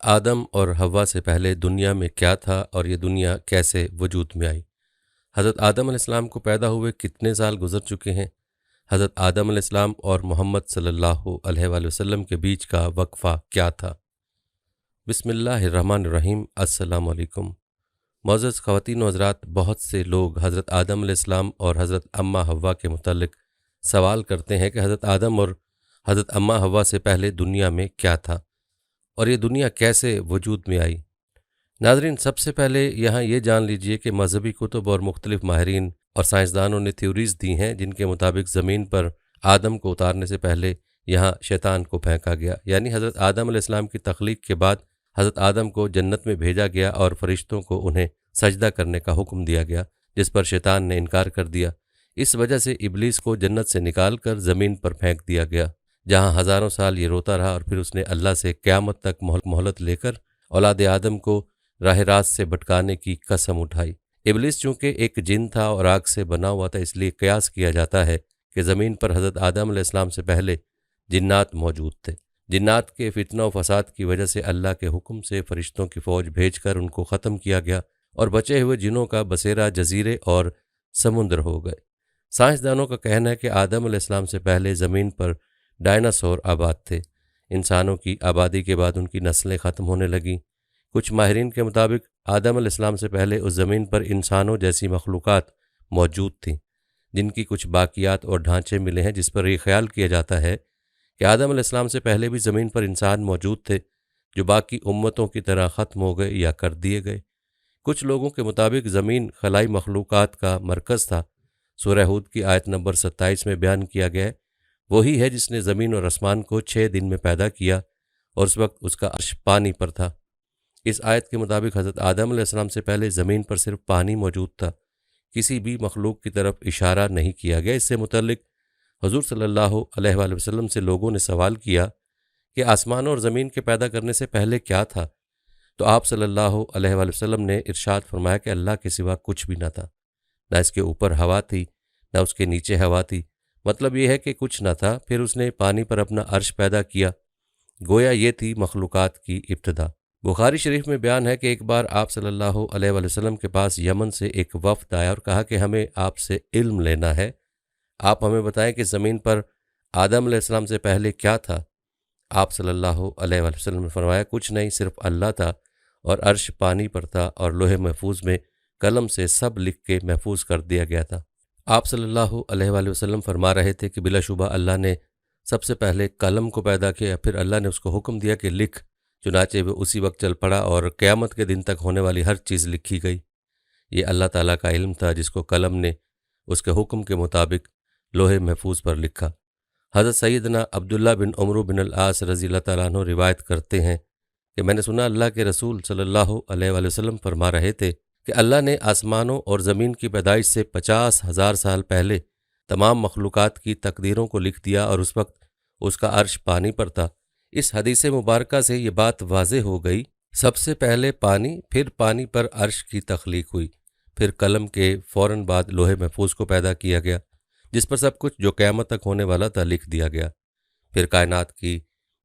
آدم اور حوا سے پہلے دنیا میں کیا تھا اور یہ دنیا کیسے وجود میں آئی؟ حضرت آدم علیہ السلام کو پیدا ہوئے کتنے سال گزر چکے ہیں؟ حضرت آدم علیہ السلام اور محمد صلی اللہ علیہ وآلہ وسلم کے بیچ کا وقفہ کیا تھا؟ بسم اللہ الرحمن الرحیم۔ السلام علیکم معزز خواتین و حضرات، بہت سے لوگ حضرت آدم علیہ السلام اور حضرت اماں حوا کے متعلق سوال کرتے ہیں کہ حضرت آدم اور حضرت اماں حوا سے پہلے دنیا میں کیا تھا اور یہ دنیا کیسے وجود میں آئی؟ ناظرین، سب سے پہلے یہاں یہ جان لیجئے کہ مذہبی کتب اور مختلف ماہرین اور سائنسدانوں نے تھیوریز دی ہیں جن کے مطابق زمین پر آدم کو اتارنے سے پہلے یہاں شیطان کو پھینکا گیا، یعنی حضرت آدم علیہ السلام کی تخلیق کے بعد حضرت آدم کو جنت میں بھیجا گیا اور فرشتوں کو انہیں سجدہ کرنے کا حکم دیا گیا، جس پر شیطان نے انکار کر دیا۔ اس وجہ سے ابلیس کو جنت سے نکال کر زمین پر پھینک دیا گیا، جہاں ہزاروں سال یہ روتا رہا اور پھر اس نے اللہ سے قیامت تک مہلت لے کر اولاد آدم کو راہ راست سے بھٹکانے کی قسم اٹھائی۔ ابلیس چونکہ ایک جن تھا اور آگ سے بنا ہوا تھا، اس لیے قیاس کیا جاتا ہے کہ زمین پر حضرت آدم علیہ السلام سے پہلے جنات موجود تھے۔ جنات کے فتنہ و فساد کی وجہ سے اللہ کے حکم سے فرشتوں کی فوج بھیج کر ان کو ختم کیا گیا اور بچے ہوئے جنوں کا بسیرا جزیرے اور سمندر ہو گئے۔ سائنسدانوں کا کہنا ہے کہ آدم علیہ السلام سے پہلے زمین پر ڈائناسور آباد تھے۔ انسانوں کی آبادی کے بعد ان کی نسلیں ختم ہونے لگیں۔ کچھ ماہرین کے مطابق آدم علیہ السلام سے پہلے اس زمین پر انسانوں جیسی مخلوقات موجود تھیں، جن کی کچھ باقیات اور ڈھانچے ملے ہیں، جس پر یہ خیال کیا جاتا ہے کہ آدم علیہ السلام سے پہلے بھی زمین پر انسان موجود تھے جو باقی امتوں کی طرح ختم ہو گئے یا کر دیے گئے۔ کچھ لوگوں کے مطابق زمین خلائی مخلوقات کا مرکز تھا۔ سورہ ہود کی آیت نمبر 27 میں بیان کیا گیا ہے، وہی ہے جس نے زمین اور آسمان کو 6 دن میں پیدا کیا اور اس وقت اس کا عرش پانی پر تھا۔ اس آیت کے مطابق حضرت آدم علیہ السلام سے پہلے زمین پر صرف پانی موجود تھا، کسی بھی مخلوق کی طرف اشارہ نہیں کیا گیا۔ اس سے متعلق حضور صلی اللہ علیہ وآلہ وسلم سے لوگوں نے سوال کیا کہ آسمان اور زمین کے پیدا کرنے سے پہلے کیا تھا؟ تو آپ صلی اللہ علیہ وآلہ وسلم نے ارشاد فرمایا کہ اللہ کے سوا کچھ بھی نہ تھا، نہ اس کے اوپر ہوا تھی نہ اس کے نیچے ہوا تھی۔ مطلب یہ ہے کہ کچھ نہ تھا، پھر اس نے پانی پر اپنا عرش پیدا کیا، گویا یہ تھی مخلوقات کی ابتدا۔ بخاری شریف میں بیان ہے کہ ایک بار آپ صلی اللہ علیہ وآلہ وسلم کے پاس یمن سے ایک وفد آیا اور کہا کہ ہمیں آپ سے علم لینا ہے، آپ ہمیں بتائیں کہ زمین پر آدم علیہ السلام سے پہلے کیا تھا؟ آپ صلی اللہ علیہ وآلہ وسلم نے فرمایا، کچھ نہیں، صرف اللہ تھا اور عرش پانی پر تھا اور لوح محفوظ میں قلم سے سب لکھ کے محفوظ کر دیا گیا تھا۔ آپ صلی اللہ علیہ وآلہ وسلم فرما رہے تھے کہ بلا شبہ اللہ نے سب سے پہلے قلم کو پیدا کیا، پھر اللہ نے اس کو حکم دیا کہ لکھ، چنانچہ وہ اسی وقت چل پڑا اور قیامت کے دن تک ہونے والی ہر چیز لکھی گئی۔ یہ اللہ تعالیٰ کا علم تھا جس کو قلم نے اس کے حکم کے مطابق لوح محفوظ پر لکھا۔ حضرت سیدنا عبداللہ بن عمرو بن العاص رضی اللہ تعالیٰ عنہ روایت کرتے ہیں کہ میں نے سنا اللہ کے رسول صلی اللہ علیہ وآلہ وسلم فرما رہے تھے کہ اللہ نے آسمانوں اور زمین کی پیدائش سے 50,000 سال پہلے تمام مخلوقات کی تقدیروں کو لکھ دیا اور اس وقت اس کا عرش پانی پر تھا۔ اس حدیث مبارکہ سے یہ بات واضح ہو گئی، سب سے پہلے پانی، پھر پانی پر عرش کی تخلیق ہوئی، پھر قلم کے فوراً بعد لوح محفوظ کو پیدا کیا گیا جس پر سب کچھ جو قیامت تک ہونے والا تھا لکھ دیا گیا، پھر کائنات کی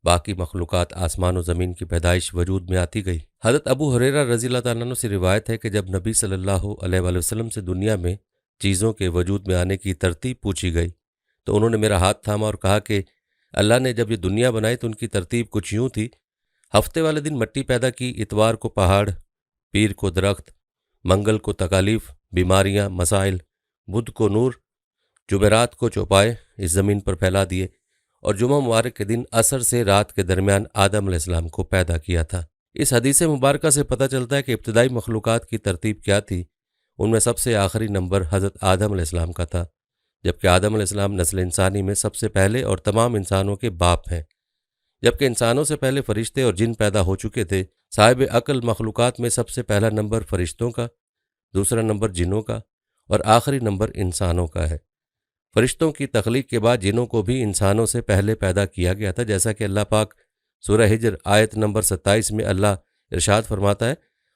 باقی مخلوقات آسمان و زمین کی پیدائش وجود میں آتی گئی۔ حضرت ابو ہریرہ رضی اللہ تعالیٰ عنہ سے روایت ہے کہ جب نبی صلی اللہ علیہ وآلہ وسلم سے دنیا میں چیزوں کے وجود میں آنے کی ترتیب پوچھی گئی تو انہوں نے میرا ہاتھ تھاما اور کہا کہ اللہ نے جب یہ دنیا بنائی تو ان کی ترتیب کچھ یوں تھی: ہفتے والے دن مٹی پیدا کی، اتوار کو پہاڑ، پیر کو درخت، منگل کو تکالیف، بیماریاں، مسائل، بدھ کو نور، جمعرات کو چوپائے اس زمین پر پھیلا دیے اور جمعہ مبارک کے دن عصر سے رات کے درمیان آدم علیہ السلام کو پیدا کیا تھا۔ اس حدیث مبارکہ سے پتہ چلتا ہے کہ ابتدائی مخلوقات کی ترتیب کیا تھی۔ ان میں سب سے آخری نمبر حضرت آدم علیہ السلام کا تھا، جبکہ آدم علیہ السلام نسل انسانی میں سب سے پہلے اور تمام انسانوں کے باپ ہیں۔ جبکہ انسانوں سے پہلے فرشتے اور جن پیدا ہو چکے تھے، صاحب عقل مخلوقات میں سب سے پہلا نمبر فرشتوں کا، دوسرا نمبر جنوں کا اور آخری نمبر انسانوں کا ہے۔ فرشتوں کی تخلیق کے بعد جنوں کو بھی انسانوں سے پہلے پیدا کیا گیا تھا، جیسا کہ اللہ پاک سورہ ہجر آیت نمبر 27 میں اللہ ارشاد فرماتا ہے،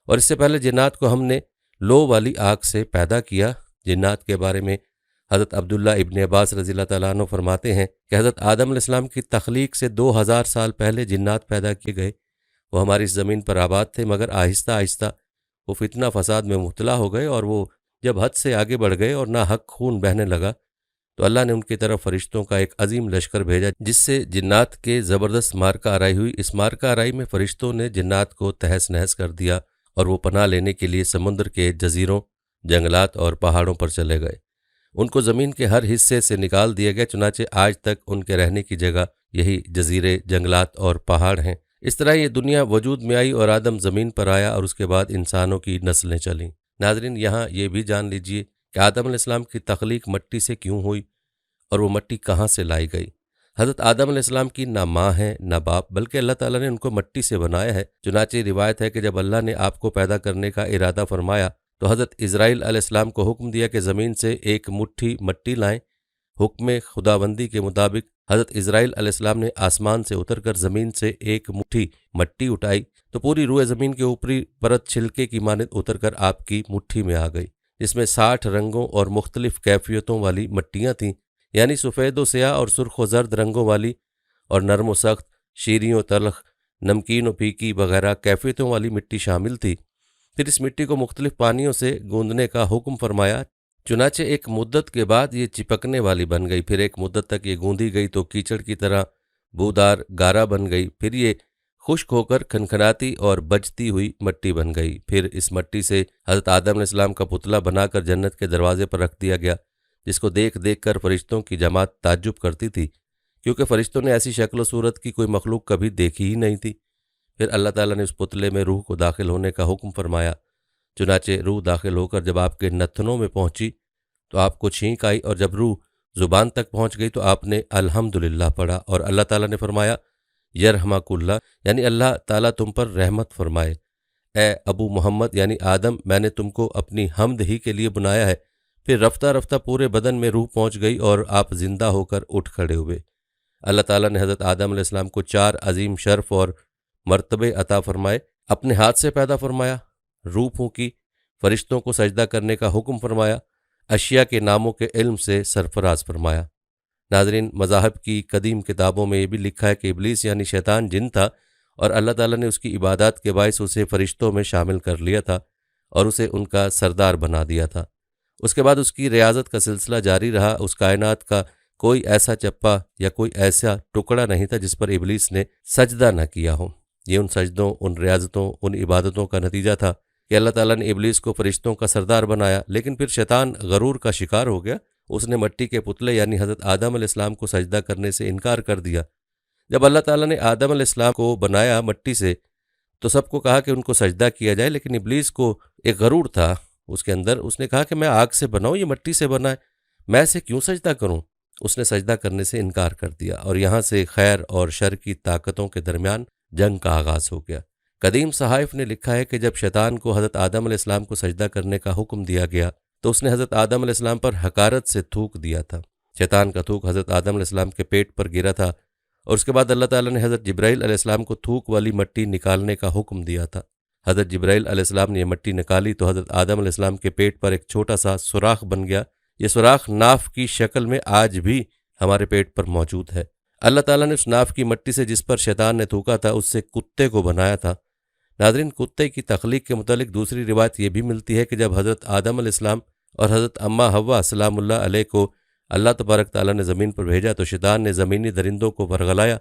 اور اس سے پہلے جنات کو ہم نے لو والی آگ سے پیدا کیا۔ جنات کے بارے میں حضرت عبداللہ ابن عباس رضی اللہ تعالیٰ عنہ فرماتے ہیں کہ حضرت آدم علیہ السلام کی تخلیق سے 2000 سال پہلے جنات پیدا کیے گئے وہ ہماری اس زمین پر آباد تھے، مگر آہستہ آہستہ وہ فتنہ فساد میں مبتلا ہو گئے، اور وہ جب حد سے آگے بڑھ گئے اور ناحق خون بہنے لگا تو اللہ نے ان کی طرف فرشتوں کا ایک عظیم لشکر بھیجا، جس سے جنات کے زبردست مارکہ آرائی ہوئی۔ اس مارکہ آرائی میں فرشتوں نے جنات کو تہس نہس کر دیا، اور وہ پناہ لینے کے لیے سمندر کے جزیروں، جنگلات اور پہاڑوں پر چلے گئے۔ ان کو زمین کے ہر حصے سے نکال دیا گیا، چنانچہ آج تک ان کے رہنے کی جگہ یہی جزیرے، جنگلات اور پہاڑ ہیں۔ اس طرح یہ دنیا وجود میں آئی اور آدم زمین پر آیا، اور اس کے بعد انسانوں کی نسلیں چلیں۔ ناظرین، یہاں یہ بھی جان لیجئے کہ آدم علیہ السلام کی تخلیق مٹی سے کیوں ہوئی اور وہ مٹی کہاں سے لائی گئی۔ حضرت آدم علیہ السلام کی نہ ماں ہے نہ باپ، بلکہ اللہ تعالیٰ نے ان کو مٹی سے بنایا ہے۔ چنانچہ روایت ہے کہ جب اللہ نے آپ کو پیدا کرنے کا ارادہ فرمایا تو حضرت اسرائیل علیہ السلام کو حکم دیا کہ زمین سے ایک مٹھی مٹی لائیں۔ حکم خداوندی کے مطابق حضرت اسرائیل علیہ السلام نے آسمان سے اتر کر زمین سے ایک مٹھی مٹی اٹھائی تو پوری روئے زمین کے اوپری پرت چھلکے کی مانند اتر کر آپ کی مٹھی میں آ گئی، جس میں 60 رنگوں اور مختلف کیفیتوں والی مٹیاں تھیں، یعنی سفید و سیاہ اور سرخ و زرد رنگوں والی، اور نرم و سخت، شیریں و تلخ، نمکین و پھیکی وغیرہ کیفیتوں والی مٹی شامل تھی۔ پھر اس مٹی کو مختلف پانیوں سے گوندنے کا حکم فرمایا، چنانچہ ایک مدت کے بعد یہ چپکنے والی بن گئی، پھر ایک مدت تک یہ گوندی گئی تو کیچڑ کی طرح بودار گارا بن گئی، پھر یہ خشک ہو کر کھنکھناتی اور بجتی ہوئی مٹی بن گئی۔ پھر اس مٹی سے حضرت آدم علیہ السلام کا پتلا بنا کر جنت کے دروازے پر رکھ دیا گیا، جس کو دیکھ دیکھ کر فرشتوں کی جماعت تعجب کرتی تھی، کیونکہ فرشتوں نے ایسی شکل و صورت کی کوئی مخلوق کبھی دیکھی ہی نہیں تھی۔ پھر اللہ تعالیٰ نے اس پتلے میں روح کو داخل ہونے کا حکم فرمایا، چنانچہ روح داخل ہو کر جب آپ کے نتنوں میں پہنچی تو آپ کو چھینک آئی، اور جب روح زبان تک پہنچ گئی تو آپ نے الحمدللہ پڑھا، اور اللہ تعالیٰ نے فرمایا یرحمک اللہ، یعنی اللہ تعالیٰ تم پر رحمت فرمائے۔ اے ابو محمد یعنی آدم، میں نے تم کو اپنی حمد ہی کے لیے بنایا ہے۔ پھر رفتہ رفتہ پورے بدن میں روح پہنچ گئی اور آپ زندہ ہو کر اٹھ کھڑے ہوئے۔ اللہ تعالیٰ نے حضرت آدم علیہ السلام کو 4 عظیم شرف اور مرتبے عطا فرمائے، اپنے ہاتھ سے پیدا فرمایا، روح پھونکی، فرشتوں کو سجدہ کرنے کا حکم فرمایا، اشیاء کے ناموں کے علم سے سرفراز فرمایا۔ ناظرین، مذاہب کی قدیم کتابوں میں یہ بھی لکھا ہے کہ ابلیس یعنی شیطان جن تھا، اور اللہ تعالیٰ نے اس کی عبادات کے باعث اسے فرشتوں میں شامل کر لیا تھا اور اسے ان کا سردار بنا دیا تھا۔ اس کے بعد اس کی ریاضت کا سلسلہ جاری رہا۔ اس کائنات کا کوئی ایسا چپا یا کوئی ایسا ٹکڑا نہیں تھا جس پر ابلیس نے سجدہ نہ کیا ہو۔ یہ ان سجدوں، ان ریاضتوں، ان عبادتوں کا نتیجہ تھا کہ اللہ تعالیٰ نے ابلیس کو فرشتوں کا سردار بنایا، لیکن پھر شیطان غرور کا شکار ہو گیا۔ اس نے مٹی کے پتلے یعنی حضرت آدم علیہ السلام کو سجدہ کرنے سے انکار کر دیا۔ جب اللہ تعالیٰ نے آدم علیہ السلام کو بنایا مٹی سے تو سب کو کہا کہ ان کو سجدہ کیا جائے، لیکن ابلیس کو ایک غرور تھا اس کے اندر۔ اس نے کہا کہ میں آگ سے بناؤں، یہ مٹی سے بنا ہے، میں اسے کیوں سجدہ کروں؟ اس نے سجدہ کرنے سے انکار کر دیا، اور یہاں سے خیر اور شر کی طاقتوں کے درمیان جنگ کا آغاز ہو گیا۔ قدیم صحائف نے لکھا ہے کہ جب شیطان کو حضرت آدم علیہ السلام کو سجدہ کرنے کا حکم دیا گیا تو اس نے حضرت آدم علیہ السلام پر حقارت سے تھوک دیا تھا۔ شیطان کا تھوک حضرت آدم علیہ السلام کے پیٹ پر گرا تھا، اور اس کے بعد اللہ تعالیٰ نے حضرت جبرائیل علیہ السلام کو تھوک والی مٹی نکالنے کا حکم دیا تھا۔ حضرت جبرائیل علیہ السلام نے یہ مٹی نکالی تو حضرت آدم علیہ السلام کے پیٹ پر ایک چھوٹا سا سوراخ بن گیا۔ یہ سوراخ ناف کی شکل میں آج بھی ہمارے پیٹ پر موجود ہے۔ اللہ تعالیٰ نے اس ناف کی مٹی سے جس پر شیطان نے تھوکا تھا اس سے کتے کو بنایا تھا۔ ناظرین، کتے کی تخلیق کے متعلق دوسری روایت یہ بھی ملتی ہے کہ جب حضرت آدم علیہ السلام اور حضرت اماں حوا سلام اللہ علیہ کو اللہ تبارک تعالیٰ نے زمین پر بھیجا تو شیطان نے زمینی درندوں کو ورغلایا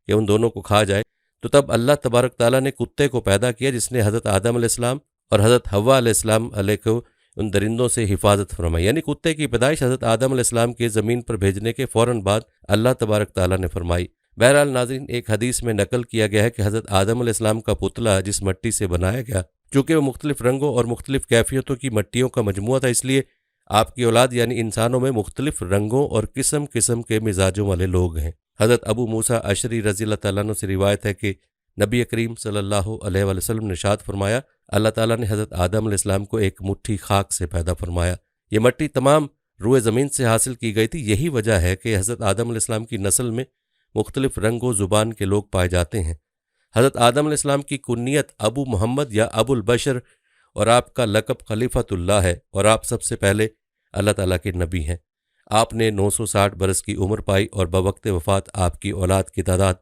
کہ ان دونوں کو کھا جائے، تو تب اللہ تبارک تعالیٰ نے کتے کو پیدا کیا جس نے حضرت آدم علیہ السلام اور حضرت حوا علیہ السلام علیہ کو ان درندوں سے حفاظت فرمائی، یعنی کتے کی پیدائش حضرت آدم علیہ السلام کے زمین پر بھیجنے کے فوراً بعد اللہ تبارک تعالیٰ نے فرمائی۔ بہرحال ناظرین، ایک حدیث میں نقل کیا گیا ہے کہ حضرت آدم علیہ السلام کا پتلا جس مٹی سے بنایا گیا، چونکہ وہ مختلف رنگوں اور مختلف کیفیتوں کی مٹیوں کا مجموعہ تھا، اس لیے آپ کی اولاد یعنی انسانوں میں مختلف رنگوں اور قسم قسم کے مزاجوں والے لوگ ہیں۔ حضرت ابو موسیٰ اشعری رضی اللہ تعالیٰ عنہ سے روایت ہے کہ نبی کریم صلی اللہ علیہ وآلہ وسلم نے ارشاد فرمایا، اللہ تعالیٰ نے حضرت آدم علیہ السلام کو ایک مٹھی خاک سے پیدا فرمایا۔ یہ مٹی تمام روئے زمین سے حاصل کی گئی تھی۔ یہی وجہ ہے کہ حضرت آدم علیہ السلام کی نسل میں مختلف رنگ و زبان کے لوگ پائے جاتے ہیں۔ حضرت آدم علیہ السلام کی کنیت ابو محمد یا ابو البشر اور آپ کا لقب خلیفۃ اللہ ہے، اور آپ سب سے پہلے اللہ تعالیٰ کے نبی ہیں۔ آپ نے 960 برس کی عمر پائی اور بوقت وفات آپ کی اولاد کی تعداد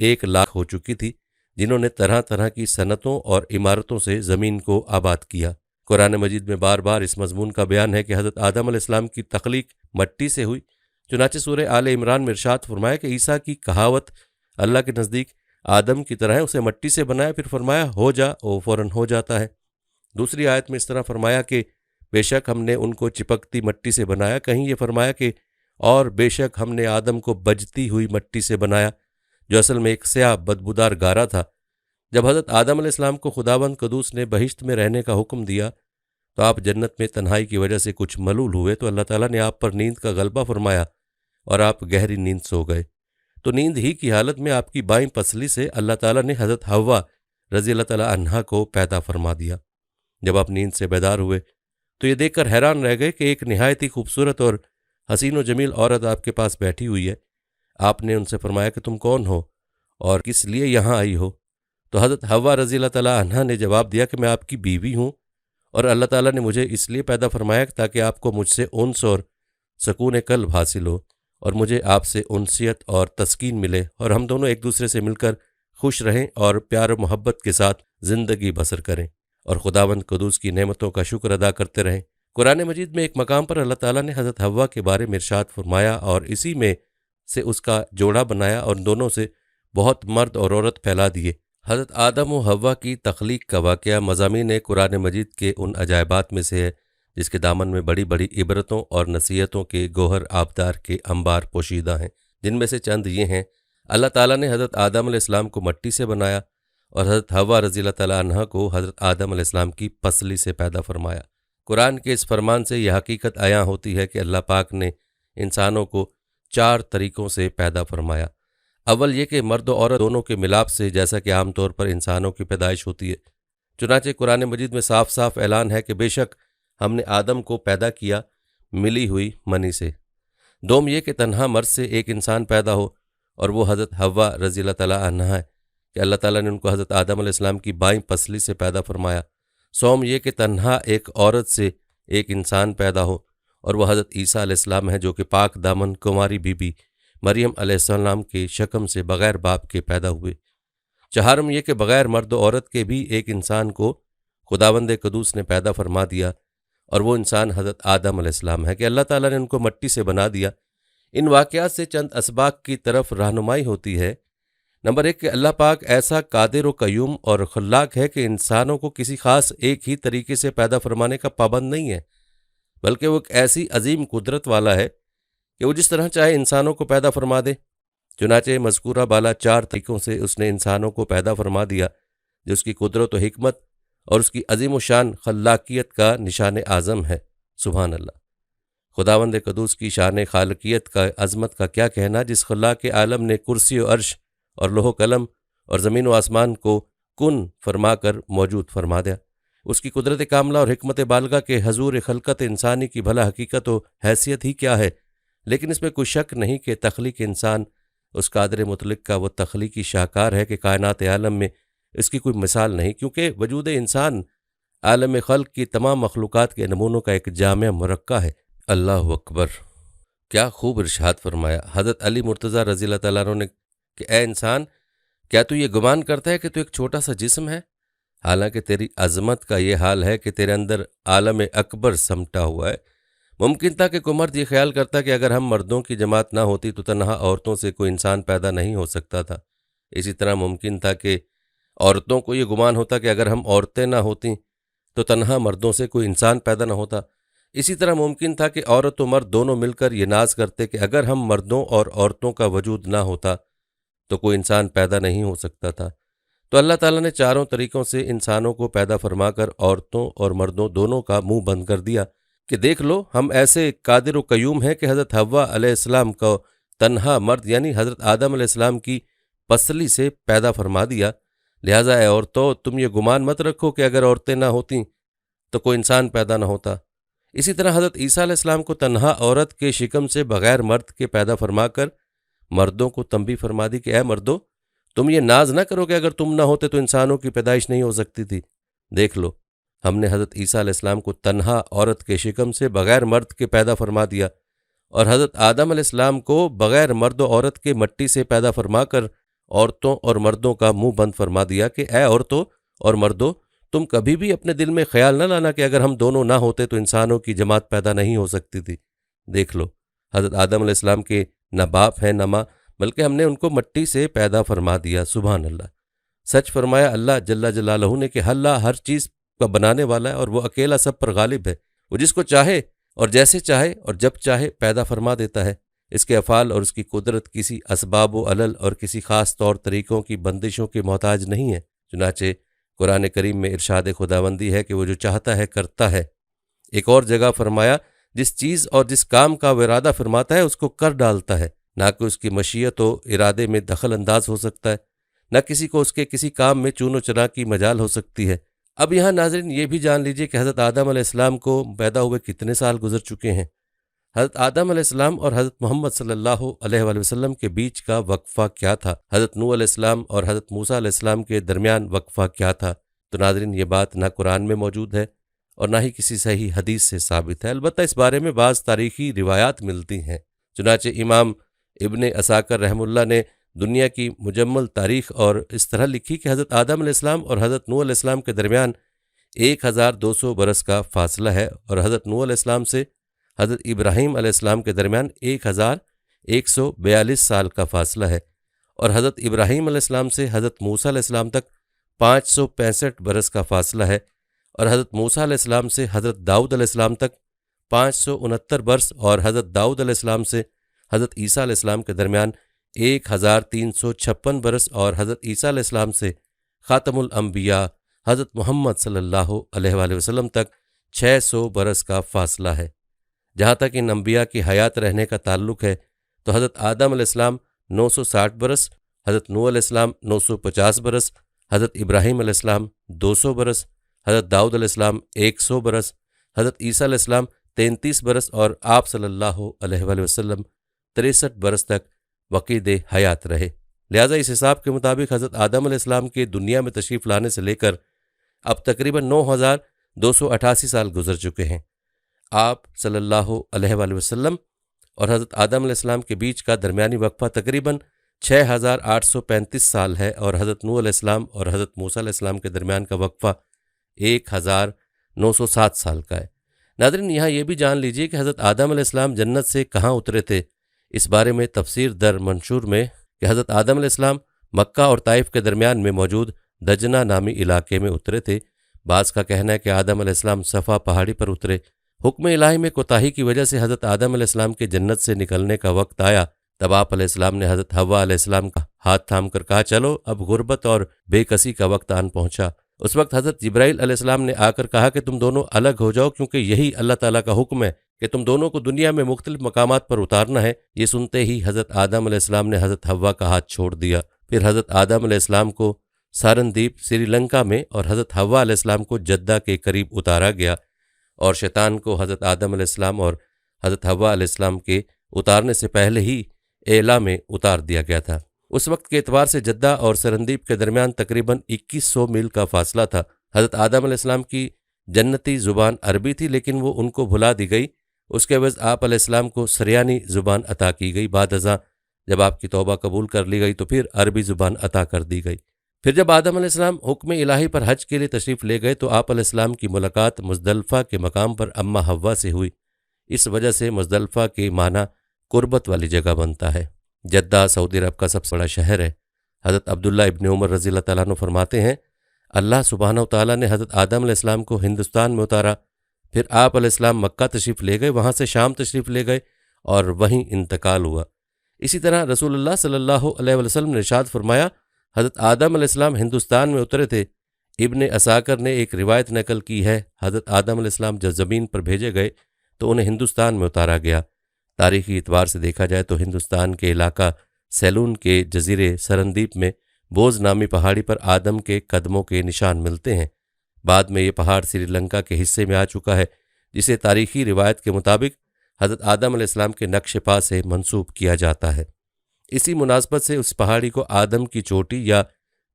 1 لاکھ ہو چکی تھی، جنہوں نے طرح طرح کی صنعتوں اور عمارتوں سے زمین کو آباد کیا۔ قرآن مجید میں بار بار اس مضمون کا بیان ہے کہ حضرت آدم علیہ السلام کی تخلیق مٹی سے ہوئی۔ چنانچہ سورہ آل عمران میں ارشاد فرمایا کہ عیسیٰ کی کہاوت اللہ کے نزدیک آدم کی طرح ہے، اسے مٹی سے بنایا، پھر فرمایا ہو جا، وہ فوراً ہو جاتا ہے۔ دوسری آیت میں اس طرح فرمایا کہ بے شک ہم نے ان کو چپکتی مٹی سے بنایا، کہیں یہ فرمایا کہ اور بے شک ہم نے آدم کو بجتی ہوئی مٹی سے بنایا، جو اصل میں ایک سیاہ بدبودار گارا تھا۔ جب حضرت آدم علیہ السلام کو خداوند قدوس نے بہشت میں رہنے کا حکم دیا تو آپ جنت میں تنہائی کی وجہ سے کچھ ملول ہوئے، تو اللہ تعالیٰ نے آپ پر نیند کا غلبہ فرمایا اور آپ گہری نیند سو گئے۔ تو نیند ہی کی حالت میں آپ کی بائیں پسلی سے اللہ تعالیٰ نے حضرت حوا رضی اللہ تعالیٰ عنہا کو پیدا فرما دیا۔ جب آپ نیند سے بیدار ہوئے تو یہ دیکھ کر حیران رہ گئے کہ ایک نہایت ہی خوبصورت اور حسین و جمیل عورت آپ کے پاس بیٹھی ہوئی ہے۔ آپ نے ان سے فرمایا کہ تم کون ہو اور کس لیے یہاں آئی ہو؟ تو حضرت حوا رضی اللہ تعالیٰ عنہا نے جواب دیا کہ میں آپ کی بیوی ہوں، اور اللہ تعالیٰ نے مجھے اس لیے پیدا فرمایا تاکہ آپ کو مجھ سے انس اور سکون قلب حاصل ہو، اور مجھے آپ سے انسیت اور تسکین ملے، اور ہم دونوں ایک دوسرے سے مل کر خوش رہیں اور پیار و محبت کے ساتھ زندگی بسر کریں، اور خداوند قدوس کی نعمتوں کا شکر ادا کرتے رہیں۔ قرآن مجید میں ایک مقام پر اللہ تعالیٰ نے حضرت حوا کے بارے میں ارشاد فرمایا اور اسی میں سے اس کا جوڑا بنایا اور دونوں سے بہت مرد اور عورت پھیلا دیے۔ حضرت آدم و حوا کی تخلیق کا واقعہ مضامین قرآن مجید کے ان عجائبات میں سے ہے جس کے دامن میں بڑی بڑی عبرتوں اور نصیحتوں کے گوہر آبدار کے انبار پوشیدہ ہیں، جن میں سے چند یہ ہیں۔ اللہ تعالیٰ نے حضرت آدم علیہ السلام کو مٹی سے بنایا اور حضرت حوا رضی اللہ تعالیٰ عنہا کو حضرت آدم علیہ السلام کی پسلی سے پیدا فرمایا۔ قرآن کے اس فرمان سے یہ حقیقت عیاں ہوتی ہے کہ اللہ پاک نے انسانوں کو 4 طریقوں سے پیدا فرمایا۔ اول یہ کہ مرد و عورت دونوں کے ملاپ سے، جیسا کہ عام طور پر انسانوں کی پیدائش ہوتی ہے۔ چنانچہ قرآن مجید میں صاف صاف اعلان ہے کہ بے شک ہم نے آدم کو پیدا کیا ملی ہوئی منی سے۔ دوم یہ کہ تنہا مرد سے ایک انسان پیدا ہو، اور وہ حضرت حوا رضی اللہ تعالیٰ عنہا ہے کہ اللہ تعالیٰ نے ان کو حضرت آدم علیہ السلام کی بائیں پسلی سے پیدا فرمایا۔ سوم یہ کہ تنہا ایک عورت سے ایک انسان پیدا ہو، اور وہ حضرت عیسیٰ علیہ السلام ہے جو کہ پاک دامن کنواری بی بی مریم علیہ السلام کے شکم سے بغیر باپ کے پیدا ہوئے۔ چہارم یہ کہ بغیر مرد و عورت کے بھی ایک انسان کو خداوند قدوس نے پیدا فرما دیا، اور وہ انسان حضرت آدم علیہ السلام ہے کہ اللہ تعالیٰ نے ان کو مٹی سے بنا دیا۔ ان واقعات سے چند اسباق کی طرف رہنمائی ہوتی ہے۔ نمبر 1 کہ اللہ پاک ایسا قادر و قیوم اور خلاق ہے کہ انسانوں کو کسی خاص ایک ہی طریقے سے پیدا فرمانے کا پابند نہیں ہے، بلکہ وہ ایک ایسی عظیم قدرت والا ہے کہ وہ جس طرح چاہے انسانوں کو پیدا فرما دے۔ چنانچہ مذکورہ بالا 4 طریقوں سے اس نے انسانوں کو پیدا فرما دیا، جو اس کی قدرت و حکمت اور اس کی عظیم و شان خلاقیت کا نشان اعظم ہے۔ سبحان اللہ۔ خداوند قدوس کی شان خالقیت کا عظمت کا کیا کہنا، جس خلاق عالم نے کرسی و عرش اور لوح و قلم اور زمین و آسمان کو کن فرما کر موجود فرما دیا۔ اس کی قدرت کاملہ اور حکمت بالغہ کے حضور خلقت انسانی کی بھلا حقیقت و حیثیت ہی کیا ہے، لیکن اس میں کوئی شک نہیں کہ تخلیق انسان اس قادر مطلق کا وہ تخلیقی شاہکار ہے کہ کائنات عالم میں اس کی کوئی مثال نہیں، کیونکہ وجود انسان عالم خلق کی تمام مخلوقات کے نمونوں کا ایک جامع مرکہ ہے۔ اللہ اکبر! کیا خوب ارشاد فرمایا حضرت علی مرتضیٰ رضی اللہ تعالیٰ عنہ نے کہ اے انسان، کیا تو یہ گمان کرتا ہے کہ تو ایک چھوٹا سا جسم ہے، حالانکہ تیری عظمت کا یہ حال ہے کہ تیرے اندر عالم اکبر سمٹا ہوا ہے۔ ممکن تھا کہ کوئی مرد یہ خیال کرتا کہ اگر ہم مردوں کی جماعت نہ ہوتی تو تنہا عورتوں سے کوئی انسان پیدا نہیں ہو سکتا تھا۔ اسی طرح ممکن تھا کہ عورتوں کو یہ گمان ہوتا کہ اگر ہم عورتیں نہ ہوتیں تو تنہا مردوں سے کوئی انسان پیدا نہ ہوتا۔ اسی طرح ممکن تھا کہ عورت و مرد دونوں مل کر یہ ناز کرتے کہ اگر ہم مردوں اور عورتوں کا وجود نہ ہوتا تو کوئی انسان پیدا نہیں ہو سکتا تھا۔ تو اللہ تعالیٰ نے 4 طریقوں سے انسانوں کو پیدا فرما کر عورتوں اور مردوں دونوں کا منہ بند کر دیا کہ دیکھ لو، ہم ایسے قادر و قیوم ہیں کہ حضرت حوا علیہ السلام کو تنہا مرد یعنی حضرت آدم علیہ السلام کی پسلی سے پیدا فرما دیا۔ لہٰذا اے عورتوں، تم یہ گمان مت رکھو کہ اگر عورتیں نہ ہوتیں تو کوئی انسان پیدا نہ ہوتا۔ اسی طرح حضرت عیسیٰ علیہ السلام کو تنہا عورت کے شکم سے بغیر مرد کے پیدا فرما کر مردوں کو تنبیہ فرما دی کہ اے مردو، تم یہ ناز نہ کرو کہ اگر تم نہ ہوتے تو انسانوں کی پیدائش نہیں ہو سکتی تھی۔ دیکھ لو، ہم نے حضرت عیسیٰ علیہ السلام کو تنہا عورت کے شکم سے بغیر مرد کے پیدا فرما دیا، اور حضرت آدم علیہ السلام کو بغیر مرد و عورت کے مٹی سے پیدا فرما کر عورتوں اور مردوں کا منہ بند فرما دیا کہ اے عورتوں اور مردوں، تم کبھی بھی اپنے دل میں خیال نہ لانا کہ اگر ہم دونوں نہ ہوتے تو انسانوں کی جماعت پیدا نہیں ہو سکتی تھی۔ دیکھ لو، حضرت آدم علیہ السلام کے نہ باپ ہیں نہ ماں، بلکہ ہم نے ان کو مٹی سے پیدا فرما دیا۔ سبحان اللہ! سچ فرمایا اللہ جل جلالہ نے کہ اللہ ہر چیز کا بنانے والا ہے اور وہ اکیلا سب پر غالب ہے۔ وہ جس کو چاہے اور جیسے چاہے اور جب چاہے پیدا فرما دیتا ہے۔ اس کے افعال اور اس کی قدرت کسی اسباب و علل اور کسی خاص طور طریقوں کی بندشوں کے محتاج نہیں ہے۔ چنانچہ قرآن کریم میں ارشاد خداوندی ہے کہ وہ جو چاہتا ہے کرتا ہے۔ ایک اور جگہ فرمایا جس چیز اور جس کام کا وہ ارادہ فرماتا ہے اس کو کر ڈالتا ہے، نہ کہ اس کی مشیت و ارادے میں دخل انداز ہو سکتا ہے، نہ کسی کو اس کے کسی کام میں چون و چرا کی مجال ہو سکتی ہے۔ اب یہاں ناظرین یہ بھی جان لیجئے کہ حضرت آدم علیہ السلام کو پیدا ہوئے کتنے سال گزر چکے ہیں۔ حضرت آدم علیہ السلام اور حضرت محمد صلی اللہ علیہ وآلہ وسلم کے بیچ کا وقفہ کیا تھا؟ حضرت نوح علیہ السلام اور حضرت موسیٰ علیہ السلام کے درمیان وقفہ کیا تھا؟ تو ناظرین یہ بات نہ قرآن میں موجود ہے اور نہ ہی کسی صحیح حدیث سے ثابت ہے، البتہ اس بارے میں بعض تاریخی روایات ملتی ہیں۔ چنانچہ امام ابن عساکر رحمہ اللہ نے دنیا کی مجمل تاریخ اور اس طرح لکھی کہ حضرت آدم علیہ السلام اور حضرت نوح علیہ السلام کے درمیان 1200 برس کا فاصلہ ہے، اور حضرت نوح علیہ السلام سے حضرت ابراہیم علیہ السلام کے درمیان 1142 سال کا فاصلہ ہے، اور حضرت ابراہیم علیہ السلام سے حضرت موسیٰ علیہ السلام تک 565 برس کا فاصلہ ہے، اور حضرت موسیٰ علیہ السلام سے حضرت داؤد علیہ السلام تک 569 برس، اور حضرت داؤد علیہ السلام سے حضرت عیسیٰ علیہ السلام کے درمیان 1356 برس، اور حضرت عیسیٰ علیہ السلام سے خاتم الانبیاء حضرت محمد صلی اللہ علیہ وآلہ وسلم تک 600 برس کا فاصلہ ہے۔ جہاں تک ان انبیاء کی حیات رہنے کا تعلق ہے تو حضرت آدم علیہ السلام 960 برس، حضرت نوح علیہ السلام 950 برس، حضرت ابراہیم علیہ السلام 200 برس، حضرت داؤد علیہ السلام 100 برس، حضرت عیسیٰ علیہ السلام 33 برس، اور آپ صلی اللہ علیہ وآلہ وسلم 63 برس تک وقید حیات رہے۔ لہٰذا اس حساب کے مطابق حضرت آدم علیہ السلام کے دنیا میں تشریف لانے سے لے کر اب تقریباً 9288 سال گزر چکے ہیں۔ آپ صلی اللہ علیہ وآلہ وسلم اور حضرت آدم علیہ السلام کے بیچ کا درمیانی وقفہ تقریباً 6835 سال ہے، اور حضرت نوح علیہ السلام اور حضرت موسیٰ علیہ السلام کے درمیان کا وقفہ 1907 سال کا ہے۔ ناظرین یہاں یہ بھی جان لیجئے کہ حضرت آدم علیہ السلام جنت سے کہاں اترے تھے۔ اس بارے میں تفسیر در منشور میں کہ حضرت آدم علیہ السلام مکہ اور طائف کے درمیان میں موجود دجنہ نامی علاقے میں اترے تھے۔ بعض کا کہنا ہے کہ آدم علیہ السلام صفا پہاڑی پر اترے۔ حکم الہی میں کوتاہی کی وجہ سے حضرت آدم علیہ السلام کے جنت سے نکلنے کا وقت آیا، تب آپ علیہ السلام نے حضرت حوا علیہ السلام کا ہاتھ تھام کر کہا چلو اب غربت اور بے کسی کا وقت آن پہنچا۔ اس وقت حضرت جبرائیل علیہ السلام نے آ کر کہا کہ تم دونوں الگ ہو جاؤ، کیونکہ یہی اللہ تعالیٰ کا حکم ہے کہ تم دونوں کو دنیا میں مختلف مقامات پر اتارنا ہے۔ یہ سنتے ہی حضرت آدم علیہ السلام نے حضرت حوا کا ہاتھ چھوڑ دیا۔ پھر حضرت آدم علیہ السلام کو سارندیپ سری لنکا میں اور حضرت حوا علیہ السلام کو جدہ کے قریب اتارا گیا، اور شیطان کو حضرت آدم علیہ السلام اور حضرت حوا علیہ السلام کے اتارنے سے پہلے ہی اعلیٰ میں اتار دیا گیا تھا۔ اس وقت کے اعتبار سے جدہ اور سرندیپ کے درمیان تقریباً 2100 میل کا فاصلہ تھا۔ حضرت آدم علیہ السلام کی جنتی زبان عربی تھی، لیکن وہ ان کو بھلا دی گئی۔ اس کے عوض آپ علیہ السلام کو سریانی زبان عطا کی گئی۔ بعد ازاں جب آپ کی توبہ قبول کر لی گئی تو پھر عربی زبان عطا کر دی گئی۔ پھر جب آدم علیہ السلام حکم الہی پر حج کے لیے تشریف لے گئے تو آپ علیہ السلام کی ملاقات مزدلفہ کے مقام پر اماں حوا سے ہوئی۔ اس وجہ سے مزدلفہ کے معنی قربت والی جگہ بنتا ہے۔ جدہ سعودی عرب کا سب سے بڑا شہر ہے۔ حضرت عبداللہ ابن عمر رضی اللہ تعالیٰ عنہ فرماتے ہیں اللہ سبحانہ وتعالیٰ نے حضرت آدم علیہ السلام کو ہندوستان میں اتارا، پھر آپ علیہ السلام مکہ تشریف لے گئے، وہاں سے شام تشریف لے گئے اور وہیں انتقال ہوا۔ اسی طرح رسول اللہ صلی اللہ علیہ وسلم نے ارشاد فرمایا حضرت آدم علیہ السلام ہندوستان میں اترے تھے۔ ابن عساکر نے ایک روایت نقل کی ہے حضرت آدم علیہ السلام جب زمین پر بھیجے گئے تو انہیں ہندوستان میں اتارا گیا۔ تاریخی اعتبار سے دیکھا جائے تو ہندوستان کے علاقہ سیلون کے جزیرے سرندیپ میں بوز نامی پہاڑی پر آدم کے قدموں کے نشان ملتے ہیں۔ بعد میں یہ پہاڑ سری لنکا کے حصے میں آ چکا ہے، جسے تاریخی روایت کے مطابق حضرت آدم علیہ السلام کے نقش پا سے منسوب کیا جاتا ہے۔ اسی مناسبت سے اس پہاڑی کو آدم کی چوٹی یا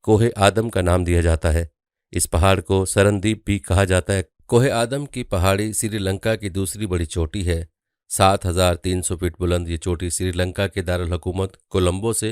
کوہ آدم کا نام دیا جاتا ہے۔ اس پہاڑ کو سرندیپ بھی کہا جاتا ہے۔ کوہ آدم کی پہاڑی سری لنکا کی دوسری بڑی چوٹی ہے۔ 7300 فٹ بلند یہ چوٹی سری لنکا کے دارالحکومت کولمبو سے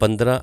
15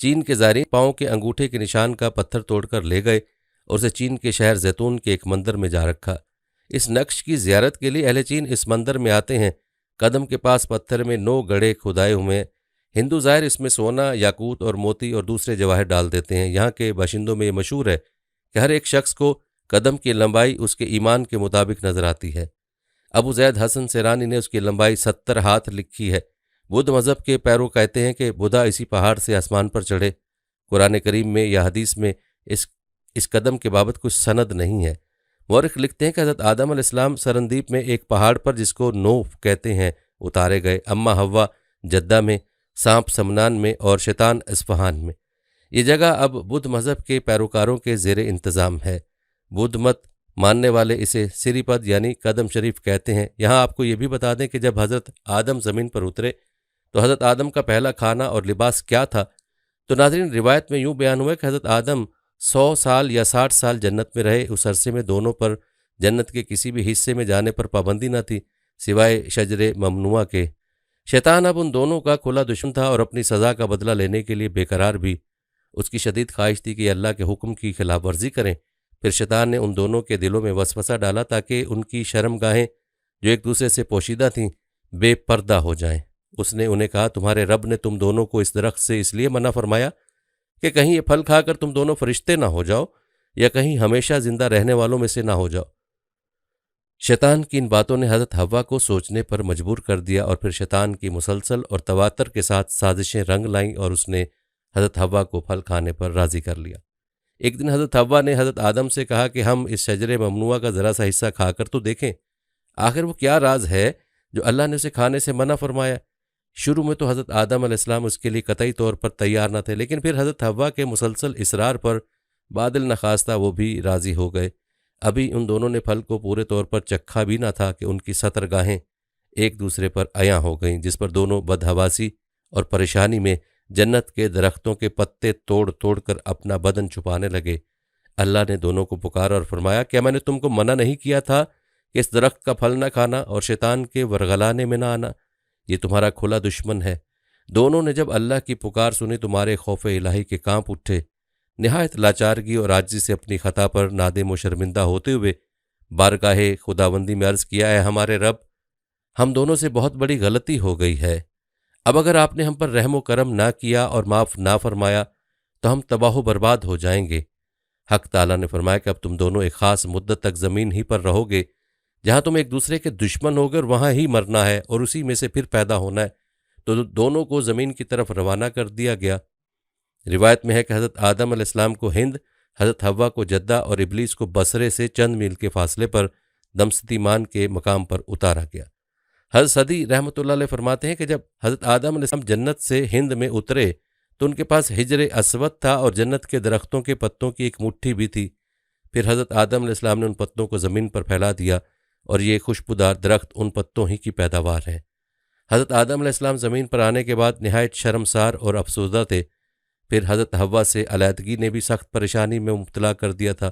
چین کے زائرین پاؤں کے انگوٹھے کے نشان کا پتھر توڑ کر لے گئے اور اسے چین کے شہر زیتون کے ایک مندر میں جا رکھا۔ اس نقش کی زیارت کے لیے اہل چین اس مندر میں آتے ہیں۔ قدم کے پاس پتھر میں 9 گڑھے کھدائے ہوئے ہیں۔ ہندو ظاہر اس میں سونا، یاقوت اور موتی اور دوسرے جواہر ڈال دیتے ہیں۔ یہاں کے باشندوں میں یہ مشہور ہے کہ ہر ایک شخص کو قدم کی لمبائی اس کے ایمان کے مطابق نظر آتی ہے۔ ابو زید حسن سیرانی نے اس کی لمبائی 70 ہاتھ لکھی ہے۔ بدھ مذہب کے پیرو کہتے ہیں کہ بدھا اسی پہاڑ سے آسمان پر چڑھے۔ قرآن کریم میں یا حدیث میں اس قدم کے بابت کچھ سند نہیں ہے۔ مورخ لکھتے ہیں کہ حضرت آدم علیہ السلام سرندیپ میں ایک پہاڑ پر جس کو نوف کہتے ہیں اتارے گئے، اما حوا جدہ میں، سانپ سمنان میں اور شیطان اصفہان میں۔ یہ جگہ اب بدھ مذہب کے پیروکاروں کے زیر انتظام ہے۔ بدھ مت ماننے والے اسے سری پد یعنی قدم شریف کہتے ہیں۔ یہاں آپ کو یہ بھی بتا دیں کہ جب حضرت آدم زمین پر اترے تو حضرت آدم کا پہلا کھانا اور لباس کیا تھا؟ تو ناظرین، روایت میں یوں بیان ہوا کہ حضرت آدم 100 سال یا 60 سال جنت میں رہے۔ اس عرصے میں دونوں پر جنت کے کسی بھی حصے میں جانے پر پابندی نہ تھی سوائے شجر ممنوعہ کے۔ شیطان اب ان دونوں کا کھلا دشمن تھا اور اپنی سزا کا بدلہ لینے کے لیے بے قرار بھی۔ اس کی شدید خواہش تھی کہ یہ اللہ کے حکم کی خلاف ورزی کریں۔ پھر شیطان نے ان دونوں کے دلوں میں وسوسہ ڈالا تاکہ ان کی شرم گاہیں جو ایک دوسرے سے پوشیدہ تھیں بے پردہ ہو جائیں۔ اس نے انہیں کہا، تمہارے رب نے تم دونوں کو اس درخت سے اس لیے منع فرمایا کہ کہیں یہ پھل کھا کر تم دونوں فرشتے نہ ہو جاؤ یا کہیں ہمیشہ زندہ رہنے والوں میں سے نہ ہو جاؤ۔ شیطان کی ان باتوں نے حضرت حوا کو سوچنے پر مجبور کر دیا اور پھر شیطان کی مسلسل اور تواتر کے ساتھ سازشیں رنگ لائیں اور اس نے حضرت حوا کو پھل کھانے پر راضی کر لیا۔ ایک دن حضرت حوا نے حضرت آدم سے کہا کہ ہم اس شجر ممنوعہ کا ذرا سا حصہ کھا کر تو دیکھیں، آخر وہ کیا راز ہے جو اللہ نے اسے کھانے سے منع فرمایا۔ شروع میں تو حضرت آدم علیہ السلام اس کے لیے قطعی طور پر تیار نہ تھے، لیکن پھر حضرت حوا کے مسلسل اصرار پر بادل نخواستہ وہ بھی راضی ہو گئے۔ ابھی ان دونوں نے پھل کو پورے طور پر چکھا بھی نہ تھا کہ ان کی 70 گاہیں ایک دوسرے پر عیاں ہو گئیں، جس پر دونوں بدحواسی اور پریشانی میں جنت کے درختوں کے پتے توڑ توڑ کر اپنا بدن چھپانے لگے۔ اللہ نے دونوں کو پکارا اور فرمایا، کیا میں نے تم کو منع نہیں کیا تھا کہ اس درخت کا پھل نہ کھانا اور شیطان کے ورغلانے میں نہ آنا؟ یہ تمہارا کھلا دشمن ہے۔ دونوں نے جب اللہ کی پکار سنی تو مارے خوف الہی کے کانپ اٹھے۔ نہایت لاچارگی اور عاجزی سے اپنی خطا پر نادم و شرمندہ ہوتے ہوئے بارگاہ خداوندی میں عرض کیا، اے ہمارے رب، ہم دونوں سے بہت بڑی غلطی ہو گئی ہے۔ اب اگر آپ نے ہم پر رحم و کرم نہ کیا اور معاف نہ فرمایا تو ہم تباہ و برباد ہو جائیں گے۔ حق تعالیٰ نے فرمایا کہ اب تم دونوں ایک خاص مدت تک زمین ہی پر رہو گے، جہاں تم ایک دوسرے کے دشمن ہو کر وہاں ہی مرنا ہے اور اسی میں سے پھر پیدا ہونا ہے۔ تو دونوں کو زمین کی طرف روانہ کر دیا گیا۔ روایت میں ہے کہ حضرت آدم علیہ السلام کو ہند، حضرت حوا کو جدہ اور ابلیس کو بصرے سے چند میل کے فاصلے پر دمستیمان کے مقام پر اتارا گیا۔ حضرت صدی رحمۃ اللہ علیہ فرماتے ہیں کہ جب حضرت آدم علیہ السلام جنت سے ہند میں اترے تو ان کے پاس حجر اسود تھا اور جنت کے درختوں کے پتوں کی ایک مٹھی بھی تھی۔ پھر حضرت آدم علیہ السلام نے ان پتوں کو زمین پر پھیلا دیا اور یہ خوشبودار درخت ان پتوں ہی کی پیداوار ہے۔ حضرت آدم علیہ السلام زمین پر آنے کے بعد نہایت شرمسار اور افسردہ تھے۔ پھر حضرت حوا سے علیحدگی نے بھی سخت پریشانی میں مبتلا کر دیا تھا۔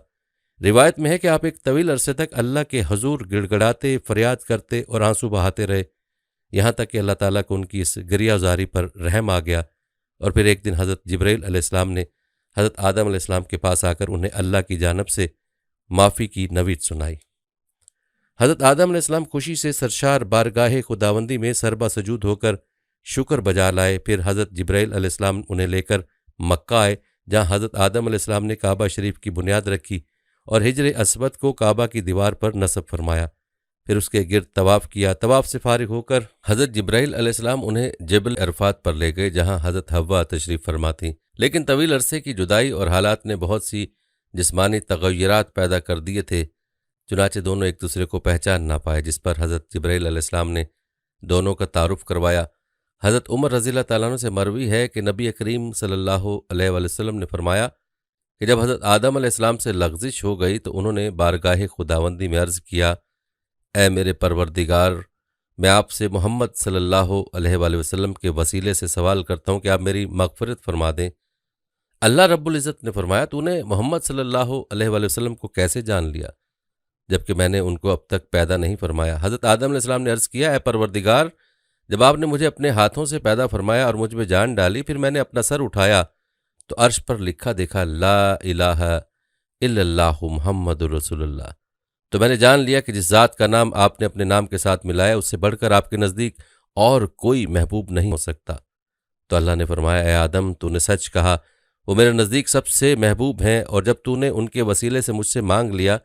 روایت میں ہے کہ آپ ایک طویل عرصے تک اللہ کے حضور گڑ گڑاتے، فریاد کرتے اور آنسو بہاتے رہے، یہاں تک کہ اللہ تعالیٰ کو ان کی اس گریہ زاری پر رحم آ گیا، اور پھر ایک دن حضرت جبرائیل علیہ السلام نے حضرت آدم علیہ السلام کے پاس آ کر انہیں اللہ کی جانب سے معافی کی نوید سنائی۔ حضرت آدم علیہ السلام خوشی سے سرشار بارگاہ خداوندی میں سربا سجود ہو کر شکر بجا لائے۔ پھر حضرت جبرائیل علیہ السلام انہیں لے کر مکہ آئے، جہاں حضرت آدم علیہ السلام نے کعبہ شریف کی بنیاد رکھی اور حجر اسود کو کعبہ کی دیوار پر نصب فرمایا۔ پھر اس کے گرد طواف کیا۔ طواف سے فارغ ہو کر حضرت جبرائیل علیہ السلام انہیں جبل عرفات پر لے گئے، جہاں حضرت حوا تشریف فرما تھیں۔ لیکن طویل عرصے کی جدائی اور حالات نے بہت سی جسمانی تغیرات پیدا کر دیے تھے، چنانچہ دونوں ایک دوسرے کو پہچان نہ پائے، جس پر حضرت جبرائیل علیہ السلام نے دونوں کا تعارف کروایا۔ حضرت عمر رضی اللہ تعالیٰ عنہ سے مروی ہے کہ نبی کریم صلی اللہ علیہ وسلم نے فرمایا کہ جب حضرت آدم علیہ السلام سے لغزش ہو گئی تو انہوں نے بارگاہ خداوندی میں عرض کیا، اے میرے پروردگار، میں آپ سے محمد صلی اللہ علیہ وآلہ وسلم کے وسیلے سے سوال کرتا ہوں کہ آپ میری مغفرت فرما دیں۔ اللہ رب العزت نے فرمایا، تو نے محمد صلی اللہ علیہ وآلہ وسلم کو کیسے جان لیا جبکہ میں نے ان کو اب تک پیدا نہیں فرمایا؟ حضرت آدم علیہ السلام نے عرض کیا، اے پروردگار، جب آپ نے مجھے اپنے ہاتھوں سے پیدا فرمایا اور مجھ میں جان ڈالی، پھر میں نے اپنا سر اٹھایا تو عرش پر لکھا دیکھا لا الہ الا اللہ محمد رسول اللہ۔ تو میں نے جان لیا کہ جس ذات کا نام آپ نے اپنے نام کے ساتھ ملایا اس سے بڑھ کر آپ کے نزدیک اور کوئی محبوب نہیں ہو سکتا۔ تو اللہ نے فرمایا اے آدم تو نے سچ کہا، وہ میرے نزدیک سب سے محبوب ہیں، اور جب تو نے ان کے وسیلے سے مجھ سے مانگ لیا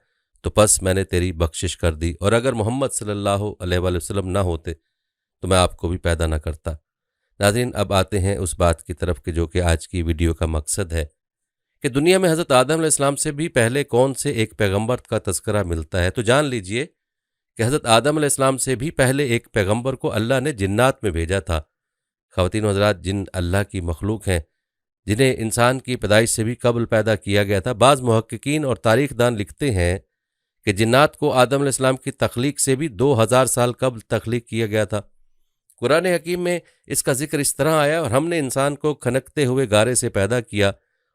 تو پس میں نے تیری بخشش کر دی، اور اگر محمد صلی اللہ علیہ وآلہ وسلم نہ ہوتے تو میں آپ کو بھی پیدا نہ کرتا۔ ناظرین، اب آتے ہیں اس بات کی طرف کہ جو کہ آج کی ویڈیو کا مقصد ہے کہ دنیا میں حضرت آدم علیہ السلام سے بھی پہلے کون سے ایک پیغمبر کا تذکرہ ملتا ہے۔ تو جان لیجئے کہ حضرت آدم علیہ السلام سے بھی پہلے ایک پیغمبر کو اللہ نے جنات میں بھیجا تھا۔ خواتین و حضرات، جن اللہ کی مخلوق ہیں جنہیں انسان کی پیدائش سے بھی قبل پیدا کیا گیا تھا، بعض محققین اور تاریخ دان لکھتے ہیں کہ جنات کو آدم علیہ السلام کی تخلیق سے بھی 2000 سال قبل تخلیق کیا گیا تھا۔ قرآن حکیم میں اس کا ذکر اس طرح آیا، اور ہم نے انسان کو کھنکتے ہوئے گارے سے پیدا کیا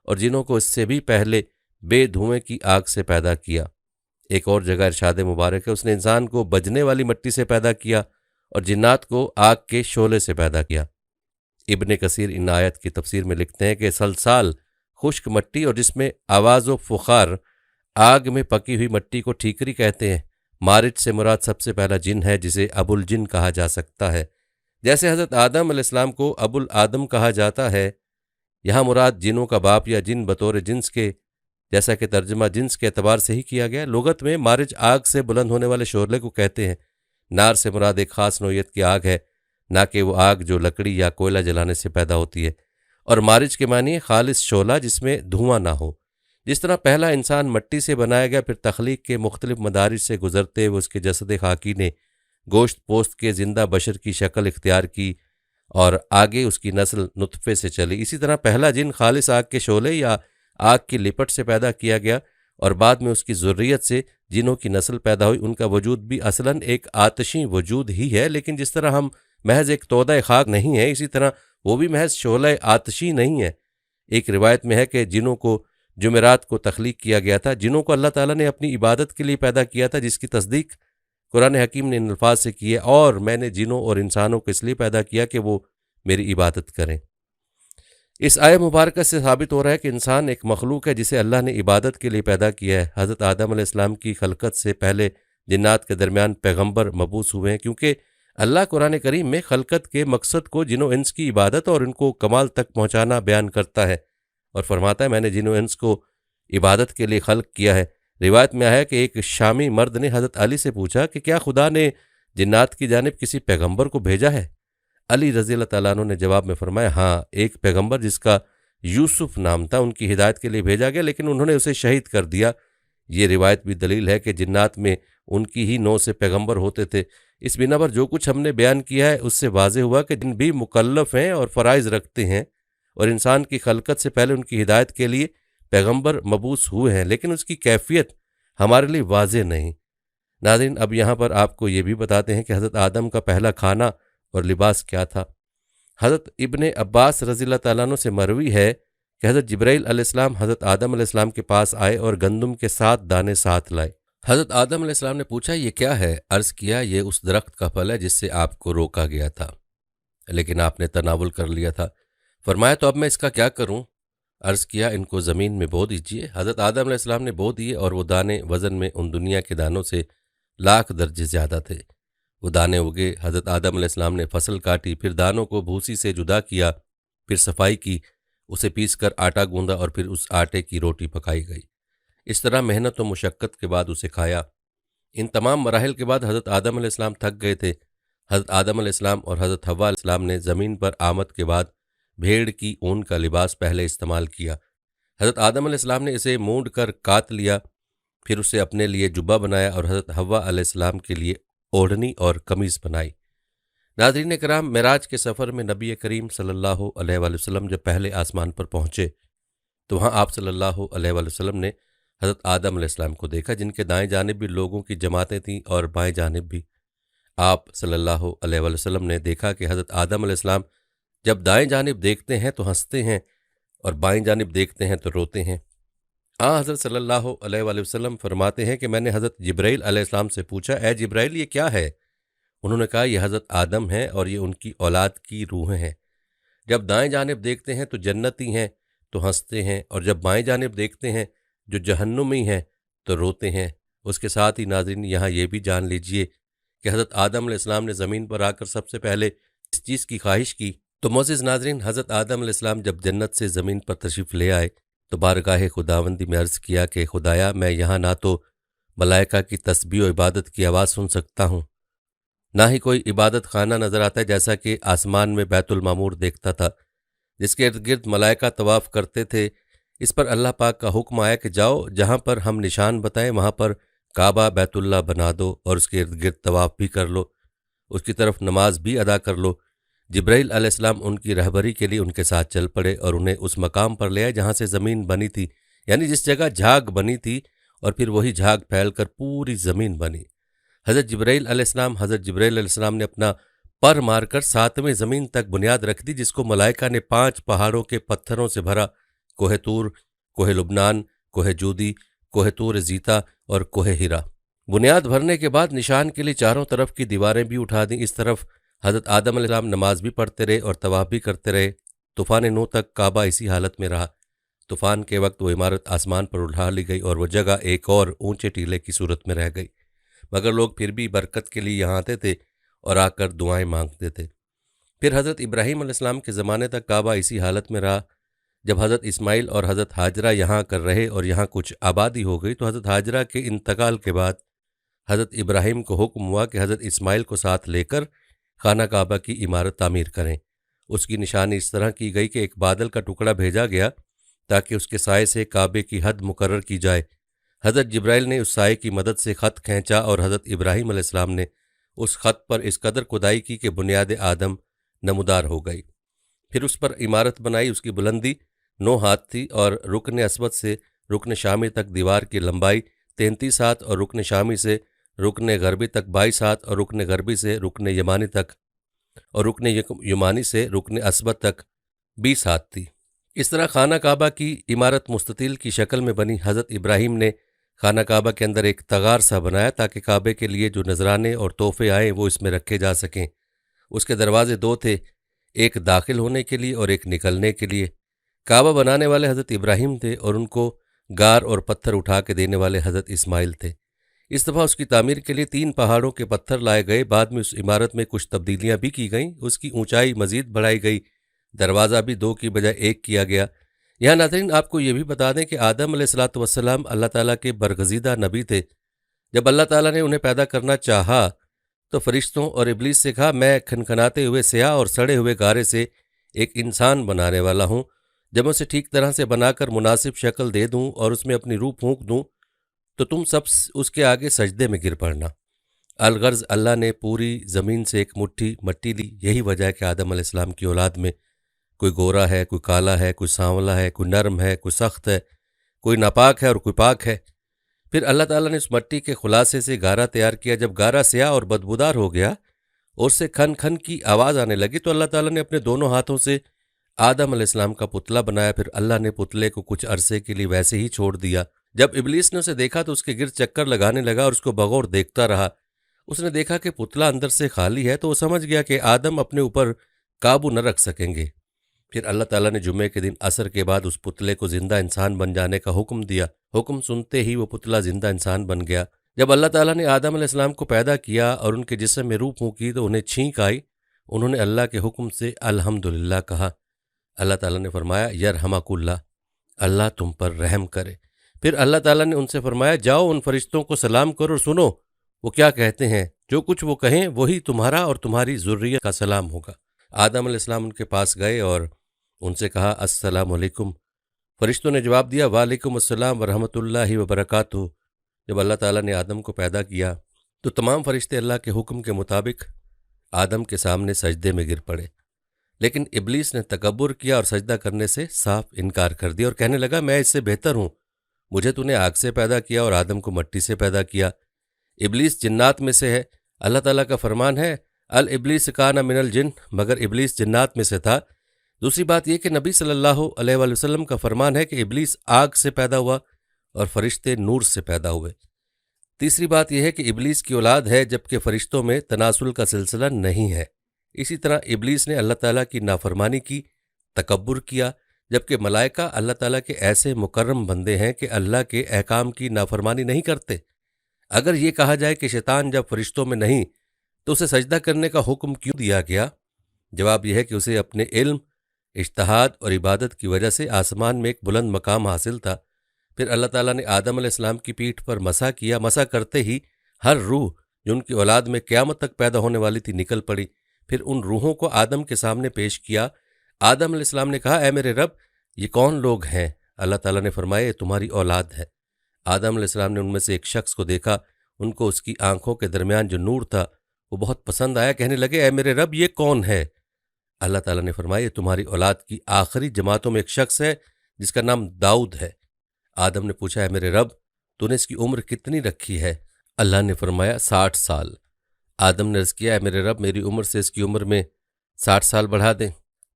اور جنوں کو اس سے بھی پہلے بے دھوئیں کی آگ سے پیدا کیا۔ ایک اور جگہ ارشاد مبارک ہے، اس نے انسان کو بجنے والی مٹی سے پیدا کیا اور جنات کو آگ کے شعلے سے پیدا کیا۔ ابن کثیر ان آیت کی تفسیر میں لکھتے ہیں کہ سلسال خشک مٹی اور جس میں آواز و فخار، آگ میں پکی ہوئی مٹی کو ٹھیکری کہتے ہیں۔ مارج سے مراد سب سے پہلا جن ہے جسے ابو الجن کہا جا سکتا ہے۔ جیسے حضرت آدم علیہ السلام کو ابو الآدم کہا جاتا ہے، یہاں مراد جنوں کا باپ یا جن بطور جنس کے، جیسا کہ ترجمہ جنس کے اعتبار سے ہی کیا گیا۔ لغت میں مارج آگ سے بلند ہونے والے شعلے کو کہتے ہیں۔ نار سے مراد ایک خاص نوعیت کی آگ ہے، نہ کہ وہ آگ جو لکڑی یا کوئلہ جلانے سے پیدا ہوتی ہے، اور مارج کے معنی خالص شعلہ جس میں دھواں نہ ہو۔ جس طرح پہلا انسان مٹی سے بنایا گیا، پھر تخلیق کے مختلف مدارج سے گزرتے ہوئے اس کے جسد خاکی نے گوشت پوست کے زندہ بشر کی شکل اختیار کی اور آگے اس کی نسل نطفے سے چلی، اسی طرح پہلا جن خالص آگ کے شعلے یا آگ کی لپٹ سے پیدا کیا گیا، اور بعد میں اس کی ذریت سے جنوں کی نسل پیدا ہوئی۔ ان کا وجود بھی اصلاً ایک آتشی وجود ہی ہے، لیکن جس طرح ہم محض ایک تودہ خاک نہیں ہے، اسی طرح وہ بھی محض شعلہ آتشی نہیں ہے۔ ایک روایت میں ہے کہ جنوں کو جمعرات کو تخلیق کیا گیا تھا۔ جنوں کو اللہ تعالیٰ نے اپنی عبادت کے لیے پیدا کیا تھا، جس کی تصدیق قرآن حکیم نے ان الفاظ سے کی ہے، اور میں نے جنوں اور انسانوں کو اس لیے پیدا کیا کہ وہ میری عبادت کریں۔ اس آیہ مبارکہ سے ثابت ہو رہا ہے کہ انسان ایک مخلوق ہے جسے اللہ نے عبادت کے لیے پیدا کیا ہے۔ حضرت آدم علیہ السلام کی خلقت سے پہلے جنات کے درمیان پیغمبر مبعوث ہوئے ہیں، کیونکہ اللہ قرآن کریم میں خلقت کے مقصد کو جن و انس کی عبادت اور ان کو کمال تک پہنچانا بیان کرتا ہے، اور فرماتا ہے میں نے جن و انس کو عبادت کے لیے خلق کیا ہے۔ روایت میں آیا کہ ایک شامی مرد نے حضرت علی سے پوچھا کہ کیا خدا نے جنات کی جانب کسی پیغمبر کو بھیجا ہے؟ علی رضی اللہ تعالیٰ عنہ نے جواب میں فرمایا ہاں، ایک پیغمبر جس کا یوسف نام تھا ان کی ہدایت کے لیے بھیجا گیا، لیکن انہوں نے اسے شہید کر دیا۔ یہ روایت بھی دلیل ہے کہ جنات میں ان کی ہی نوع سے پیغمبر ہوتے تھے۔ اس بنا پر جو کچھ ہم نے بیان کیا ہے اس سے واضح ہوا کہ جن بھی مکلف ہیں اور فرائض رکھتے ہیں، اور انسان کی خلقت سے پہلے ان کی ہدایت کے لیے پیغمبر مبعوث ہوئے ہیں، لیکن اس کی کیفیت ہمارے لیے واضح نہیں۔ ناظرین، اب یہاں پر آپ کو یہ بھی بتاتے ہیں کہ حضرت آدم کا پہلا کھانا اور لباس کیا تھا۔ حضرت ابن عباس رضی اللہ تعالیٰ عنہ سے مروی ہے کہ حضرت جبرائیل علیہ السلام حضرت آدم علیہ السلام کے پاس آئے اور گندم کے 7 دانے ساتھ لائے۔ حضرت آدم علیہ السلام نے پوچھا یہ کیا ہے؟ عرض کیا یہ اس درخت کا پھل ہے جس سے آپ کو روکا گیا تھا، لیکن آپ نے تناول کر لیا تھا۔ فرمایا تو اب میں اس کا کیا کروں؟ عرض کیا ان کو زمین میں بو دیجئے۔ حضرت آدم علیہ السلام نے بو دیے، اور وہ دانے وزن میں ان دنیا کے دانوں سے 1,00,000 درجے زیادہ تھے۔ وہ دانے اگے، حضرت آدم علیہ السلام نے فصل کاٹی، پھر دانوں کو بھوسی سے جدا کیا، پھر صفائی کی، اسے پیس کر آٹا گوندا، اور پھر اس آٹے کی روٹی پکائی گئی۔ اس طرح محنت و مشقت کے بعد اسے کھایا۔ ان تمام مراحل کے بعد حضرت آدم علیہ السلام تھک گئے تھے۔ حضرت آدم علیہ السلام اور حضرت حوا علیہ السلام نے زمین پر آمد کے بعد بھیڑ کی اون کا لباس پہلے استعمال کیا۔ حضرت آدم علیہ السلام نے اسے مونڈ کر کات لیا، پھر اسے اپنے لیے جبہ بنایا، اور حضرت حوا علیہ السلام کے لیے اوڑھنی اور قمیض بنائی۔ ناظرین کرام، معراج کے سفر میں نبی کریم صلی اللہ علیہ وآلہ وسلم جب پہلے آسمان پر پہنچے تو وہاں آپ صلی اللہ علیہ وآلہ وسلم نے حضرت آدم علیہ السلام کو دیکھا، جن کے دائیں جانب بھی لوگوں کی جماعتیں تھیں اور بائیں جانب بھی۔ آپ صلی اللہ علیہ وآلہ وسلم نے دیکھا کہ حضرت آدم علیہ السلام جب دائیں جانب دیکھتے ہیں تو ہنستے ہیں، اور بائیں جانب دیکھتے ہیں تو روتے ہیں۔ حضرت صلی اللہ علیہ وآلہ وسلم فرماتے ہیں کہ میں نے حضرت جبرائیل علیہ السلام سے پوچھا اے جبرائیل یہ کیا ہے؟ انہوں نے کہا یہ حضرت آدم ہے اور یہ ان کی اولاد کی روحیں ہیں۔ جب دائیں جانب دیکھتے ہیں تو جنتی ہیں، تو ہنستے ہیں، اور جب بائیں جانب دیکھتے ہیں جو جہنمی ہیں تو روتے ہیں۔ اس کے ساتھ ہی ناظرین یہاں یہ بھی جان لیجئے کہ حضرت آدم علیہ السلام نے زمین پر آ کر سب سے پہلے اس چیز کی خواہش کی۔ تو معزز ناظرین، حضرت آدم علیہ السلام جب جنت سے زمین پر تشریف لے آئے تو بارگاہ خداوندی میں عرض کیا کہ خدایا، میں یہاں نہ تو ملائکہ کی تسبیح و عبادت کی آواز سن سکتا ہوں، نہ ہی کوئی عبادت خانہ نظر آتا ہے جیسا کہ آسمان میں بیت المعمور دیکھتا تھا جس کے ارد گرد ملائکہ طواف کرتے تھے۔ اس پر اللہ پاک کا حکم آیا کہ جاؤ، جہاں پر ہم نشان بتائیں وہاں پر کعبہ بیت اللہ بنا دو اور اس کے ارد گرد طواف بھی کر لو، اس کی طرف نماز بھی ادا کر لو۔ جبرائیل علیہ السلام ان کی رہبری کے لیے ان کے ساتھ چل پڑے اور انہیں اس مقام پر لے آئے جہاں سے زمین بنی تھی، یعنی جس جگہ جھاگ بنی تھی، اور پھر وہی جھاگ پھیل کر پوری زمین بنی۔ حضرت جبرائیل علیہ السلام نے اپنا پر مار کر 7ویں زمین تک بنیاد رکھ دی، جس کو ملائکہ نے 5 پہاڑوں کے پتھروں سے بھرا: کوہ طور، کوہ لبنان، کوہ جودی، کوہ طور زیتا اور کوہ ہیرا۔ بنیاد بھرنے کے بعد نشان کے لیے چاروں طرف کی دیواریں بھی اٹھا دیں۔ اس طرف حضرت آدم علیہ السلام نماز بھی پڑھتے رہے اور طواف بھی کرتے رہے۔ طوفان نوح تک کعبہ اسی حالت میں رہا۔ طوفان کے وقت وہ عمارت آسمان پر اٹھا لی گئی اور وہ جگہ ایک اور اونچے ٹیلے کی صورت میں رہ گئی، مگر لوگ پھر بھی برکت کے لیے یہاں آتے تھے اور آ کر دعائیں مانگتے تھے۔ پھر حضرت ابراہیم علیہ السلام کے زمانے تک کعبہ اسی حالت میں رہا۔ جب حضرت اسماعیل اور حضرت ہاجرہ یہاں کر رہے اور یہاں کچھ آبادی ہو گئی تو حضرت ہاجرہ کے انتقال کے بعد حضرت ابراہیم کو حکم ہوا کہ حضرت اسماعیل کو ساتھ لے کر خانہ کعبہ کی عمارت تعمیر کریں۔ اس کی نشانی اس طرح کی گئی کہ ایک بادل کا ٹکڑا بھیجا گیا تاکہ اس کے سائے سے کعبے کی حد مقرر کی جائے۔ حضرت جبرائیل نے اس سائے کی مدد سے خط کھینچا اور حضرت ابراہیم علیہ السلام نے اس خط پر اس قدر کھدائی کی کہ بنیاد آدم نمودار ہو گئی۔ پھر اس پر عمارت بنائی۔ اس کی بلندی 9 ہاتھ تھی اور رکن اسود سے رکن شامی تک دیوار کی لمبائی 33 ہاتھ اور رکن شامی سے رکن غربی تک 22 ہاتھ اور رکن غربی سے رکن یمانی تک اور رکن یمانی سے رکن اسود تک 20 ہاتھ تھی۔ اس طرح خانہ کعبہ کی عمارت مستطیل کی شکل میں بنی۔ حضرت ابراہیم نے خانہ کعبہ کے اندر ایک تغار سا بنایا تاکہ کعبے کے لیے جو نذرانے اور تحفے آئیں وہ اس میں رکھے جا سکیں۔ اس کے دروازے 2 تھے، ایک داخل ہونے کے لیے اور ایک نکلنے کے لیے۔ کعبہ بنانے والے حضرت ابراہیم تھے اور ان کو گار اور پتھر اٹھا کے دینے والے حضرت اسماعیل تھے۔ اس دفعہ اس کی تعمیر کے لیے 3 پہاڑوں کے پتھر لائے گئے۔ بعد میں اس عمارت میں کچھ تبدیلیاں بھی کی گئیں۔ اس کی اونچائی مزید بڑھائی گئی، دروازہ بھی 2 کی بجائے 1 کیا گیا۔ یہاں ناظرین آپ کو یہ بھی بتا دیں کہ آدم علیہ السلام اللہ تعالیٰ کے برگزیدہ نبی تھے۔ جب اللہ تعالیٰ نے انہیں پیدا کرنا چاہا تو فرشتوں اور ابلیس سے کہا، میں کھنکھناتے ہوئے سیاہ اور سڑے ہوئے گارے سے ایک انسان بنانے والا ہوں۔ جب میں اسے ٹھیک طرح سے بنا کر مناسب شکل دے دوں اور اس میں اپنی روح پھونک دوں تو تم سب اس کے آگے سجدے میں گر پڑنا۔ الغرض اللہ نے پوری زمین سے ایک مٹھی مٹی لی۔ یہی وجہ ہے کہ آدم علیہ السلام کی اولاد میں کوئی گورا ہے، کوئی کالا ہے، کوئی سانولا ہے، کوئی نرم ہے، کوئی سخت ہے، کوئی ناپاک ہے اور کوئی پاک ہے۔ پھر اللہ تعالیٰ نے اس مٹی کے خلاصے سے گارا تیار کیا۔ جب گارا سیاہ اور بدبودار ہو گیا اور اس سے کھن کھن کی آواز آنے لگی تو اللہ تعالیٰ نے اپنے دونوں ہاتھوں سے آدم علیہ السلام کا پتلا بنایا۔ پھر اللہ نے پتلے کو کچھ عرصے کے لیے ویسے ہی چھوڑ دیا۔ جب ابلیس نے اسے دیکھا تو اس کے گرد چکر لگانے لگا اور اس کو بغور دیکھتا رہا۔ اس نے دیکھا کہ پتلا اندر سے خالی ہے تو وہ سمجھ گیا کہ آدم اپنے اوپر قابو نہ رکھ سکیں گے۔ پھر اللہ تعالیٰ نے جمعے کے دن عصر کے بعد اس پتلے کو زندہ انسان بن جانے کا حکم دیا۔ حکم سنتے ہی وہ پتلا زندہ انسان بن گیا۔ جب اللہ تعالیٰ نے آدم علیہ السلام کو پیدا کیا اور ان کے جسم میں روح پھونکی تو انہیں چھینک آئی۔ انہوں نے اللہ کے حکم سے الحمدللہ کہا۔ اللہ تعالیٰ نے فرمایا، یرحمک اللہ، اللہ تم پر رحم کرے۔ پھر اللہ تعالیٰ نے ان سے فرمایا، جاؤ ان فرشتوں کو سلام کرو اور سنو وہ کیا کہتے ہیں، جو کچھ وہ کہیں وہی تمہارا اور تمہاری ذریت کا سلام ہوگا۔ آدم علیہ السلام ان کے پاس گئے اور ان سے کہا، السلام علیکم۔ فرشتوں نے جواب دیا، وعلیکم السلام ورحمۃ اللہ وبرکاتہ۔ جب اللہ تعالیٰ نے آدم کو پیدا کیا تو تمام فرشتے اللہ کے حکم کے مطابق آدم کے سامنے سجدے میں گر پڑے، لیکن ابلیس نے تکبر کیا اور سجدہ کرنے سے صاف انکار کر دیا اور کہنے لگا، میں اس سے بہتر ہوں، مجھے تو نے آگ سے پیدا کیا اور آدم کو مٹی سے پیدا کیا۔ ابلیس جنات میں سے ہے۔ اللہ تعالیٰ کا فرمان ہے، الابلیس کان من الجن، مگر ابلیس جنات میں سے تھا۔ دوسری بات یہ کہ نبی صلی اللہ علیہ وآلہ وسلم کا فرمان ہے کہ ابلیس آگ سے پیدا ہوا اور فرشتے نور سے پیدا ہوئے۔ تیسری بات یہ ہے کہ ابلیس کی اولاد ہے جبکہ فرشتوں میں تناسل کا سلسلہ نہیں ہے۔ اسی طرح ابلیس نے اللہ تعالیٰ کی نافرمانی کی، تکبر کیا، جبکہ ملائکہ اللہ تعالیٰ کے ایسے مکرم بندے ہیں کہ اللہ کے احکام کی نافرمانی نہیں کرتے۔ اگر یہ کہا جائے کہ شیطان جب فرشتوں میں نہیں تو اسے سجدہ کرنے کا حکم کیوں دیا گیا؟ جواب یہ ہے کہ اسے اپنے علم، اجتہاد اور عبادت کی وجہ سے آسمان میں ایک بلند مقام حاصل تھا۔ پھر اللہ تعالیٰ نے آدم علیہ السلام کی پیٹھ پر مسح کیا، مسح کرتے ہی ہر روح جو ان کی اولاد میں قیامت تک پیدا ہونے والی تھی نکل پڑی۔ پھر ان روحوں کو آدم کے سامنے پیش کیا۔ آدم علیہ السلام نے کہا، اے میرے رب، یہ کون لوگ ہیں؟ اللہ تعالیٰ نے فرمایا، یہ تمہاری اولاد ہے۔ آدم علیہ السلام نے ان میں سے ایک شخص کو دیکھا، ان کو اس کی آنکھوں کے درمیان جو نور تھا وہ بہت پسند آیا، کہنے لگے، اے میرے رب، یہ کون ہے؟ اللہ تعالیٰ نے فرمایا، یہ تمہاری اولاد کی آخری جماعتوں میں ایک شخص ہے جس کا نام داؤد ہے۔ آدم نے پوچھا، اے میرے رب، تو نے اس کی عمر کتنی رکھی ہے؟ اللہ نے فرمایا، 60 سال۔ آدم نے عرض کیا، اے میرے رب، میری عمر سے اس کی عمر میں 60 سال بڑھا دیں۔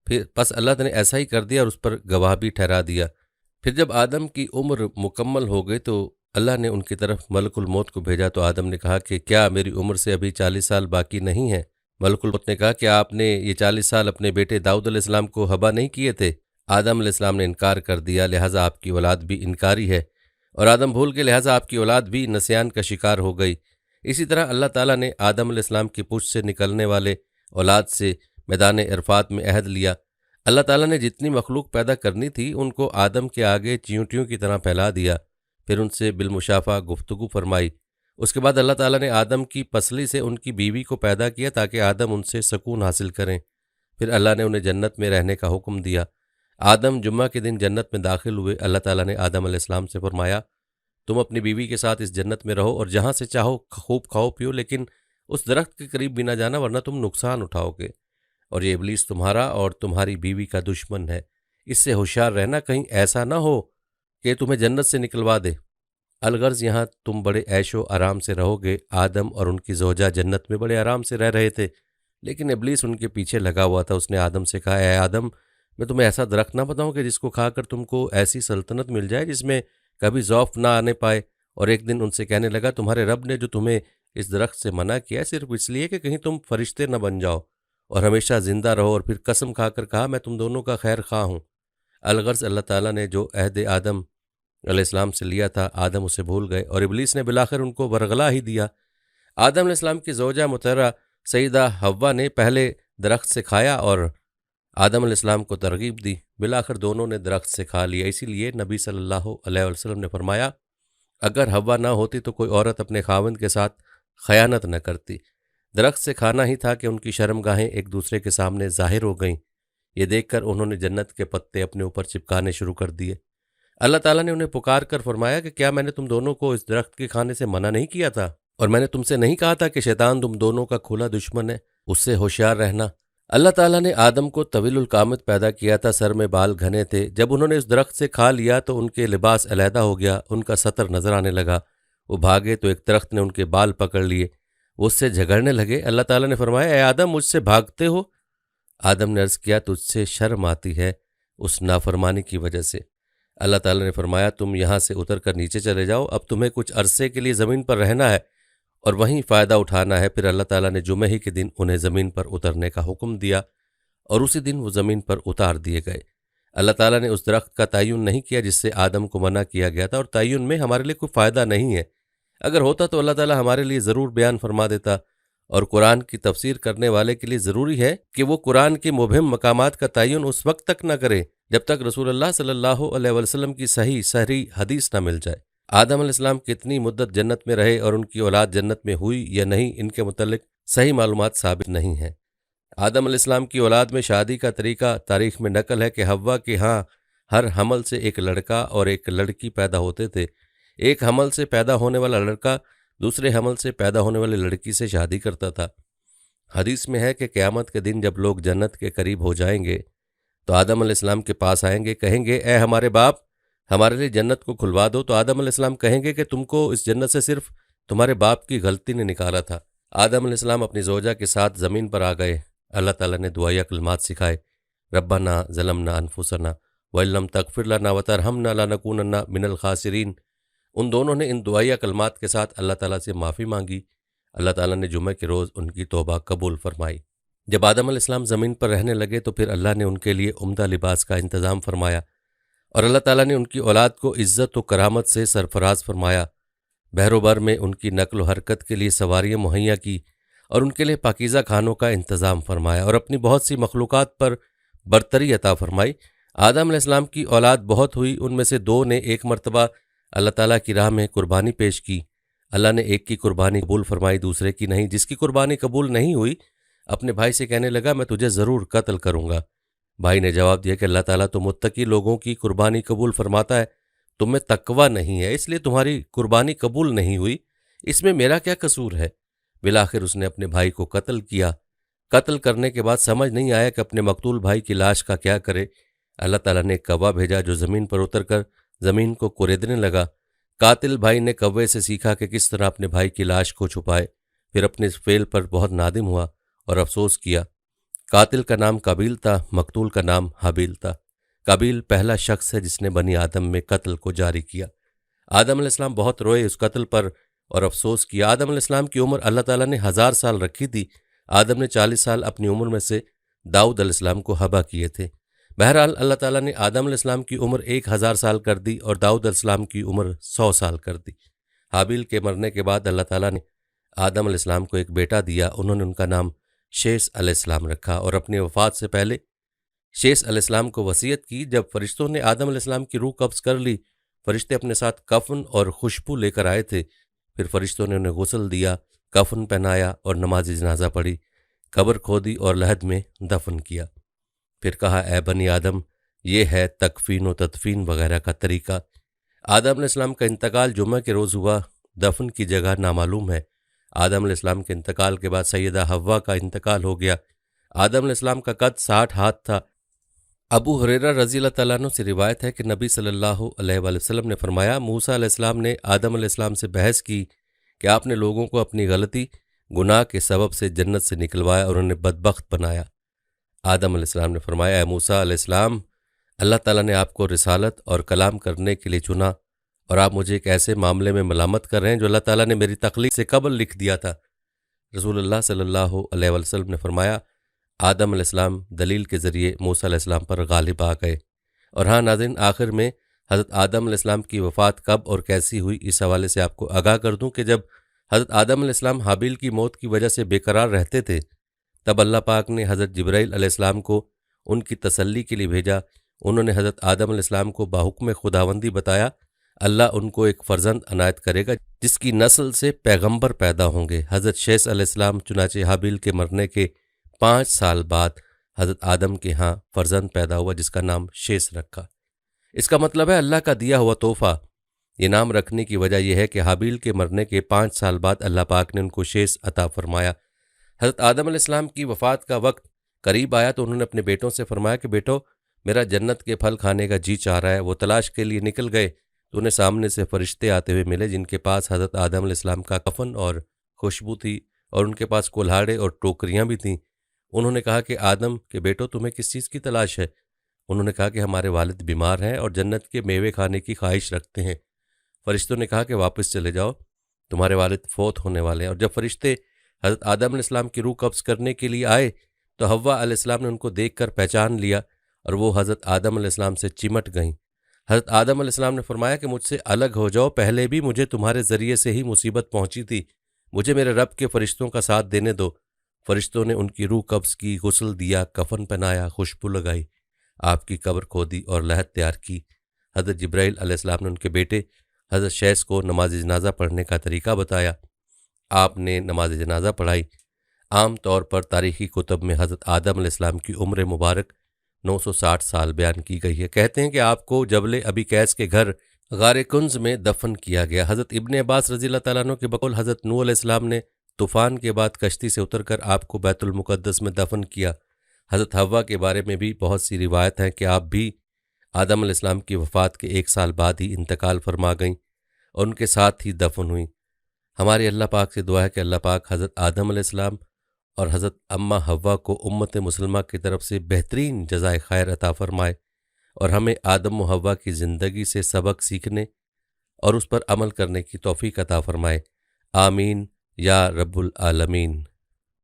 پھر بس اللہ نے ایسا ہی کر دیا اور اس پر گواہ بھی ٹھہرا دیا۔ پھر جب آدم کی عمر مکمل ہو گئی تو اللہ نے ان کی طرف ملک الموت کو بھیجا، تو آدم نے کہا کہ کیا میری عمر سے ابھی 40 سال باقی نہیں ہے؟ ملک الموت نے کہا کہ آپ نے یہ 40 سال اپنے بیٹے داؤد علیہ السلام کو ہبا نہیں کیے تھے؟ آدم علیہ السلام نے انکار کر دیا، لہٰذا آپ کی اولاد بھی انکاری ہے، اور آدم بھول کے لہٰذا آپ کی اولاد بھی نسیان کا شکار ہو گئی۔ اسی طرح اللہ تعالیٰ نے آدم علیہ السلام کی پشت سے نکلنے والے اولاد سے میدان عرفات میں عہد لیا۔ اللہ تعالیٰ نے جتنی مخلوق پیدا کرنی تھی ان کو آدم کے آگے چیونٹیوں کی طرح پھیلا دیا، پھر ان سے بالمشافہ گفتگو فرمائی۔ اس کے بعد اللہ تعالیٰ نے آدم کی پسلی سے ان کی بیوی کو پیدا کیا تاکہ آدم ان سے سکون حاصل کریں۔ پھر اللہ نے انہیں جنت میں رہنے کا حکم دیا۔ آدم جمعہ کے دن جنت میں داخل ہوئے۔ اللہ تعالیٰ نے آدم علیہ السلام سے فرمایا، تم اپنی بیوی کے ساتھ اس جنت میں رہو اور جہاں سے چاہو خوب کھاؤ پیو، لیکن اس درخت کے قریب بھی نہ جانا ورنہ تم نقصان اٹھاؤ گے، اور یہ ابلیس تمہارا اور تمہاری بیوی کا دشمن ہے، اس سے ہوشیار رہنا کہیں ایسا نہ ہو کہ تمہیں جنت سے نکلوا دے۔ الغرض یہاں تم بڑے عیش و آرام سے رہو گے۔ آدم اور ان کی زوجہ جنت میں بڑے آرام سے رہ رہے تھے، لیکن ابلیس ان کے پیچھے لگا ہوا تھا۔ اس نے آدم سے کہا، اے آدم، میں تمہیں ایسا درخت نہ بتاؤں کہ جس کو کھا کر تم کو ایسی سلطنت مل جائے جس میں کبھی ضعف نہ آنے پائے؟ اور ایک دن ان سے کہنے لگا، تمہارے رب نے جو تمہیں اس درخت سے منع کیا ہے صرف اس لیے کہ کہیں تم فرشتے نہ بن جاؤ اور ہمیشہ زندہ رہو، اور پھر قسم کھا کر کہا، میں تم دونوں کا خیر خواہ ہوں۔ الغرض اللہ تعالیٰ نے جو عہد آدم علیہ السلام سے لیا تھا، آدم اسے بھول گئے اور ابلیس نے بالآخر ان کو ورغلا ہی دیا۔ آدم علیہ السلام کی زوجہ مطہرہ سیدہ حوا نے پہلے درخت سے کھایا اور آدم علیہ السلام کو ترغیب دی، بالآخر دونوں نے درخت سے کھا لیا۔ اسی لیے نبی صلی اللہ علیہ وسلم نے فرمایا، اگر حوا نہ ہوتی تو کوئی عورت اپنے خاوند کے ساتھ خیانت نہ کرتی۔ درخت سے کھانا ہی تھا کہ ان کی شرمگاہیں ایک دوسرے کے سامنے ظاہر ہو گئیں۔ یہ دیکھ کر انہوں نے جنت کے پتے اپنے اوپر چپکانے شروع کر دیے۔ اللہ تعالیٰ نے انہیں پکار کر فرمایا کہ کیا میں نے تم دونوں کو اس درخت کے کھانے سے منع نہیں کیا تھا؟ اور میں نے تم سے نہیں کہا تھا کہ شیطان تم دونوں کا کھلا دشمن ہے؟ اس سے ہوشیار رہنا۔ اللہ تعالیٰ نے آدم کو طویل القامت پیدا کیا تھا، سر میں بال گھنے تھے۔ جب انہوں نے اس درخت سے کھا لیا تو ان کے لباس علیحدہ ہو گیا، ان کا سطر نظر آنے لگا۔ وہ بھاگے تو ایک درخت نے ان کے بال پکڑ لیے، وہ اس سے جھگڑنے لگے۔ اللہ تعالیٰ نے فرمایا، اے آدم، مجھ سے بھاگتے ہو؟ آدم نے عرض کیا، تجھ سے شرم آتی ہے اس نافرمانی کی وجہ سے۔ اللہ تعالیٰ نے فرمایا، تم یہاں سے اتر کر نیچے چلے جاؤ، اب تمہیں کچھ عرصے کے لیے زمین پر رہنا ہے اور وہیں فائدہ اٹھانا ہے۔ پھر اللہ تعالیٰ نے جمعہ ہی کے دن انہیں زمین پر اترنے کا حکم دیا اور اسی دن وہ زمین پر اتار دیے گئے۔ اللہ تعالیٰ نے اس درخت کا تعین نہیں کیا جس سے آدم کو منع کیا گیا تھا، اور تعین میں ہمارے لیے کوئی فائدہ نہیں ہے۔ اگر ہوتا تو اللہ تعالیٰ ہمارے لیے ضرور بیان فرما دیتا، اور قرآن کی تفسیر کرنے والے کے لیے ضروری ہے کہ وہ قرآن کے مبہم مقامات کا تعین اس وقت تک نہ کرے جب تک رسول اللہ صلی اللہ علیہ وسلم کی صحیح حدیث نہ مل جائے۔ آدم علیہ السلام کتنی مدت جنت میں رہے اور ان کی اولاد جنت میں ہوئی یا نہیں، ان کے متعلق صحیح معلومات ثابت نہیں ہیں۔ آدم علیہ السلام کی اولاد میں شادی کا طریقہ تاریخ میں نقل ہے کہ حوا کے ہاں ہر حمل سے ایک لڑکا اور ایک لڑکی پیدا ہوتے تھے۔ ایک حمل سے پیدا ہونے والا لڑکا دوسرے حمل سے پیدا ہونے والی لڑکی سے شادی کرتا تھا۔ حدیث میں ہے کہ قیامت کے دن جب لوگ جنت کے قریب ہو جائیں گے تو آدم علیہ السلام کے پاس آئیں گے، کہیں گے، اے ہمارے باپ، ہمارے لیے جنت کو کھلوا دو۔ تو آدم علیہ السلام کہیں گے کہ تم کو اس جنت سے صرف تمہارے باپ کی غلطی نے نکالا تھا۔ آدم علیہ السلام اپنی زوجہ کے ساتھ زمین پر آ گئے۔ اللہ تعالیٰ نے دعائیہ کلمات سکھائے، ربنا ظلمنا انفسنا وَإِن لَّمْ تَغْفِرْ لَنَا وَتَرْحَمْنَا لَنَكُونَنَّ مِنَ الْخَاسِرِينَ۔ ان دونوں نے ان دعائیہ کلمات کے ساتھ اللہ تعالیٰ سے معافی مانگی۔ اللہ تعالیٰ نے جمعہ کے روز ان کی توبہ قبول فرمائی۔ جب آدم علیہ السلام زمین پر رہنے لگے تو پھر اللہ نے ان کے لیے عمدہ لباس کا انتظام فرمایا، اور اللہ تعالیٰ نے ان کی اولاد کو عزت و کرامت سے سرفراز فرمایا، بحر و بر میں ان کی نقل و حرکت کے لیے سواریاں مہیا کی، اور ان کے لیے پاکیزہ کھانوں کا انتظام فرمایا، اور اپنی بہت سی مخلوقات پر برتری عطا فرمائی۔ آدم علیہ السلام کی اولاد بہت ہوئی، ان میں سے 2 نے ایک مرتبہ اللہ تعالیٰ کی راہ میں قربانی پیش کی۔ اللہ نے ایک کی قربانی قبول فرمائی، دوسرے کی نہیں۔ جس کی قربانی قبول نہیں ہوئی اپنے بھائی سے کہنے لگا میں تجھے ضرور قتل کروں گا۔ بھائی نے جواب دیا کہ اللہ تعالیٰ تو متقی لوگوں کی قربانی قبول فرماتا ہے، تم میں تقویٰ نہیں ہے، اس لیے تمہاری قربانی قبول نہیں ہوئی، اس میں میرا کیا قصور ہے؟ بالآخر اس نے اپنے بھائی کو قتل کیا۔ قتل کرنے کے بعد سمجھ نہیں آیا کہ اپنے مقتول بھائی کی لاش کا کیا کرے۔ اللہ تعالیٰ نے ایک کوہ بھیجا جو زمین پر اتر کر زمین کو کوریدنے لگا۔ قاتل بھائی نے کوے سے سیکھا کہ کس طرح اپنے بھائی کی لاش کو چھپائے، پھر اپنے اس فعل پر بہت نادم ہوا اور افسوس کیا۔ قاتل کا نام قابیل تھا، مقتول کا نام حابیل تھا۔ قابیل پہلا شخص ہے جس نے بنی آدم میں قتل کو جاری کیا۔ آدم علیہ السلام بہت روئے اس قتل پر اور افسوس کیا۔ آدم علیہ السلام کی عمر اللہ تعالیٰ نے 1000 سال رکھی تھی۔ آدم نے 40 سال اپنی عمر میں سے داؤد علیہ السلام کو ہبا کیے تھے۔ بہرحال اللہ تعالیٰ نے آدم علیہ السلام کی عمر 1000 سال کر دی اور داؤد علیہ السلام کی عمر 100 سال کر دی۔ حابیل کے مرنے کے بعد اللہ تعالیٰ نے آدم علیہ السلام کو ایک بیٹا دیا، انہوں نے ان کا نام شیس علیہ السلام رکھا، اور اپنی وفات سے پہلے شیس علیہ السلام کو وصیت کی۔ جب فرشتوں نے آدم علیہ السلام کی روح قبض کر لی، فرشتے اپنے ساتھ کفن اور خوشبو لے کر آئے تھے، پھر فرشتوں نے انہیں غسل دیا، کفن پہنایا اور نماز جنازہ پڑھی، قبر کھودی اور لحد میں دفن کیا۔ پھر کہا اے بنی آدم، یہ ہے تکفین و تدفین وغیرہ کا طریقہ۔ آدم علیہ السلام کا انتقال جمعہ کے روز ہوا، دفن کی جگہ نامعلوم ہے۔ آدم علیہ السلام کے انتقال کے بعد سیدہ حوا کا انتقال ہو گیا۔ آدم علیہ السلام کا قد 60 ہاتھ تھا۔ ابو ہریرہ رضی اللہ تعالیٰ عنہ سے روایت ہے کہ نبی صلی اللہ علیہ وآلہ وسلم نے فرمایا، موسیٰ علیہ السلام نے آدم علیہ السلام سے بحث کی کہ آپ نے لوگوں کو اپنی غلطی گناہ کے سبب سے جنت سے نکلوایا اور انہیں بدبخت بنایا۔ آدم علیہ السلام نے فرمایا، اے موسیٰ علیہ السلام، اللہ تعالیٰ نے آپ کو رسالت اور کلام کرنے کے لیے چنا، اور آپ مجھے ایک ایسے معاملے میں ملامت کر رہے ہیں جو اللہ تعالیٰ نے میری تخلیق سے قبل لکھ دیا تھا۔ رسول اللہ صلی اللہ علیہ وآلہ وسلم نے فرمایا، آدم علیہ السلام دلیل کے ذریعے موسیٰ علیہ السلام پر غالب آ گئے۔ اور ہاں ناظرین، آخر میں حضرت آدم علیہ السلام کی وفات کب اور کیسی ہوئی، اس حوالے سے آپ کو آگاہ کر دوں کہ جب حضرت آدم علیہ السلام حابیل کی موت کی وجہ سے بے قرار رہتے تھے، تب اللہ پاک نے حضرت جبرائیل علیہ السلام کو ان کی تسلی کے لیے بھیجا۔ انہوں نے حضرت آدم علیہ السلام کو باحکم خداوندی بتایا اللہ ان کو ایک فرزند عنایت کرے گا جس کی نسل سے پیغمبر پیدا ہوں گے۔ حضرت شیس علیہ السلام چنانچہ حابیل کے مرنے کے 5 سال بعد حضرت آدم کے ہاں فرزند پیدا ہوا جس کا نام شیس رکھا۔ اس کا مطلب ہے اللہ کا دیا ہوا تحفہ۔ یہ نام رکھنے کی وجہ یہ ہے کہ حابیل کے مرنے کے 5 سال بعد اللہ پاک نے ان کو شیس عطا فرمایا۔ حضرت آدم علیہ السلام کی وفات کا وقت قریب آیا تو انہوں نے اپنے بیٹوں سے فرمایا کہ بیٹو، میرا جنت کے پھل کھانے کا جی چاہ رہا ہے۔ وہ تلاش کے لیے نکل گئے تو انہیں سامنے سے فرشتے آتے ہوئے ملے جن کے پاس حضرت آدم علیہ السلام کا کفن اور خوشبو تھی، اور ان کے پاس کولہاڑے اور ٹوکریاں بھی تھیں۔ انہوں نے کہا کہ آدم کے بیٹو، تمہیں کس چیز کی تلاش ہے؟ انہوں نے کہا کہ ہمارے والد بیمار ہیں اور جنت کے میوے کھانے کی خواہش رکھتے ہیں۔ فرشتوں نے کہا کہ واپس چلے جاؤ، تمہارے والد فوت ہونے والے ہیں۔ اور جب فرشتے حضرت آدم علیہ السلام کی روح قبض کرنے کے لیے آئے تو حوا علیہ السلام نے ان کو دیکھ کر پہچان لیا اور وہ حضرت آدم علیہ السلام سے چمٹ گئیں۔ حضرت آدم علیہ السلام نے فرمایا کہ مجھ سے الگ ہو جاؤ، پہلے بھی مجھے تمہارے ذریعے سے ہی مصیبت پہنچی تھی، مجھے میرے رب کے فرشتوں کا ساتھ دینے دو۔ فرشتوں نے ان کی روح قبض کی، غسل دیا، کفن پہنایا، خوشبو لگائی، آپ کی قبر کھودی اور لحد تیار کی۔ حضرت جبرائیل علیہ السلام نے ان کے بیٹے حضرت شیس کو نماز جنازہ پڑھنے کا طریقہ بتایا۔ آپ نے نماز جنازہ پڑھائی۔ عام طور پر تاریخی کتب میں حضرت آدم علیہ السلام کی عمر مبارک 960 سال بیان کی گئی ہے۔ کہتے ہیں کہ آپ کو جبل ابی قیس کے گھر غار کنز میں دفن کیا گیا۔ حضرت ابن عباس رضی اللہ تعالیٰ عنہ کے بقول حضرت نوح علیہ السلام نے طوفان کے بعد کشتی سے اتر کر آپ کو بیت المقدس میں دفن کیا۔ حضرت حوا کے بارے میں بھی بہت سی روایت ہیں کہ آپ بھی آدم علیہ السلام کی وفات کے 1 سال بعد ہی انتقال فرما گئیں اور ان کے ساتھ ہی دفن ہوئیں۔ ہماری اللہ پاک سے دعا ہے کہ اللہ پاک حضرت آدم علیہ السلام اور حضرت اماں حوا کو امت مسلمہ کی طرف سے بہترین جزائے خیر عطا فرمائے اور ہمیں آدم و حوا کی زندگی سے سبق سیکھنے اور اس پر عمل کرنے کی توفیق عطا فرمائے۔ آمین یا رب العالمین۔